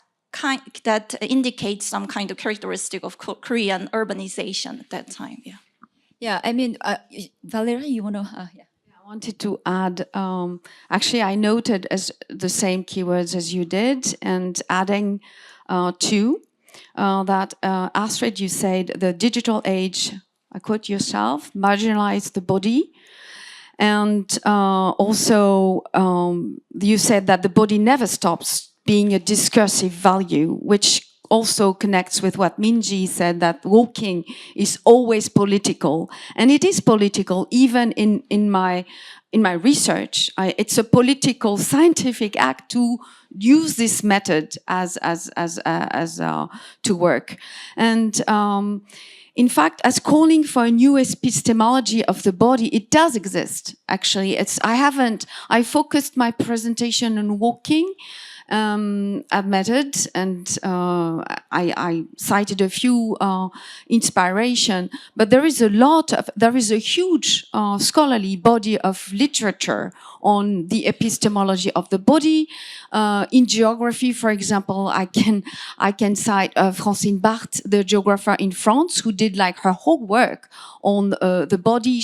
indicates some kind of characteristic of Korean urbanization at that time. Yeah. Yeah, I mean, Valeria, you want to? Yeah. I wanted to add, actually I noted as the same keywords as you did, and adding two, that Astrid, you said the digital age, I quote yourself, marginalized the body. And also, you said that the body never stops being a discursive value, which also connects with what Minji said, that walking is always political. And it is political even in my research. It's a political scientific act to use this method to work. And in fact, as calling for a new epistemology of the body, it does exist. Actually, I focused my presentation on walking, a method, and I cited a few inspiration, but there is a huge scholarly body of literature on the epistemology of the body. In geography, for example, I can cite Francine Barthes, the geographer in France, who did like her whole work on the body.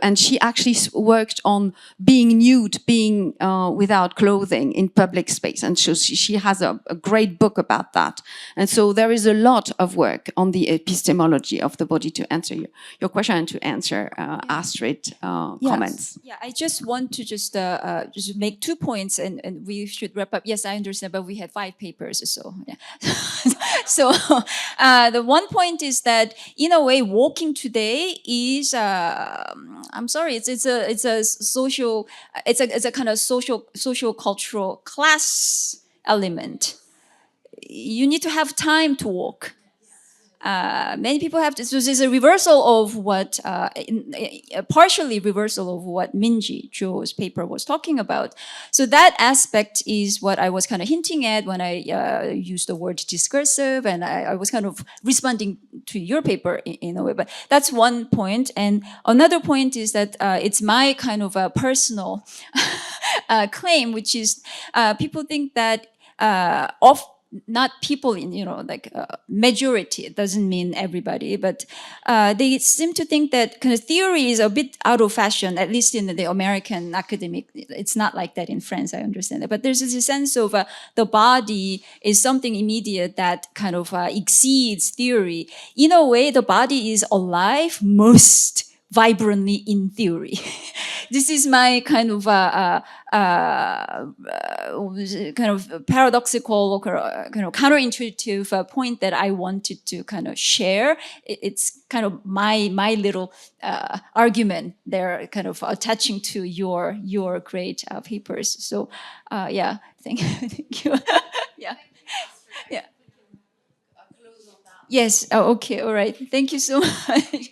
And she actually worked on being nude, being without clothing in public space. And she has a great book about that. And so there is a lot of work on the epistemology of the body, to answer your question and to answer Astrid's comments. Yeah, I just want to just make 2 points, and we should wrap up. Yes, I understand, but we had 5 papers, so yeah. So the one point is that, in a way, walking today is I'm sorry, it's a social, it's a kind of social cultural class element. You need to have time to walk. Many people have to, so there's a reversal of what, partially reversal of what Minji Zhou's paper was talking about. So that aspect is what I was kind of hinting at when I used the word discursive, and I was kind of responding to your paper in a way. But that's one point. And another point is that it's my kind of a personal claim, which is people think that not people in, like majority, it doesn't mean everybody, but they seem to think that kind of theory is a bit out of fashion, at least in the American academic. It's not like that in France, I understand that. But there's this sense of the body is something immediate that kind of exceeds theory. In a way, the body is alive most vibrantly in theory. This is my kind of paradoxical or kind of counterintuitive point that I wanted to kind of share. It's kind of my little argument there, kind of attaching to your great papers. So yeah, thank you. Yeah, yeah. Yes. Oh, okay. All right. Thank you so much.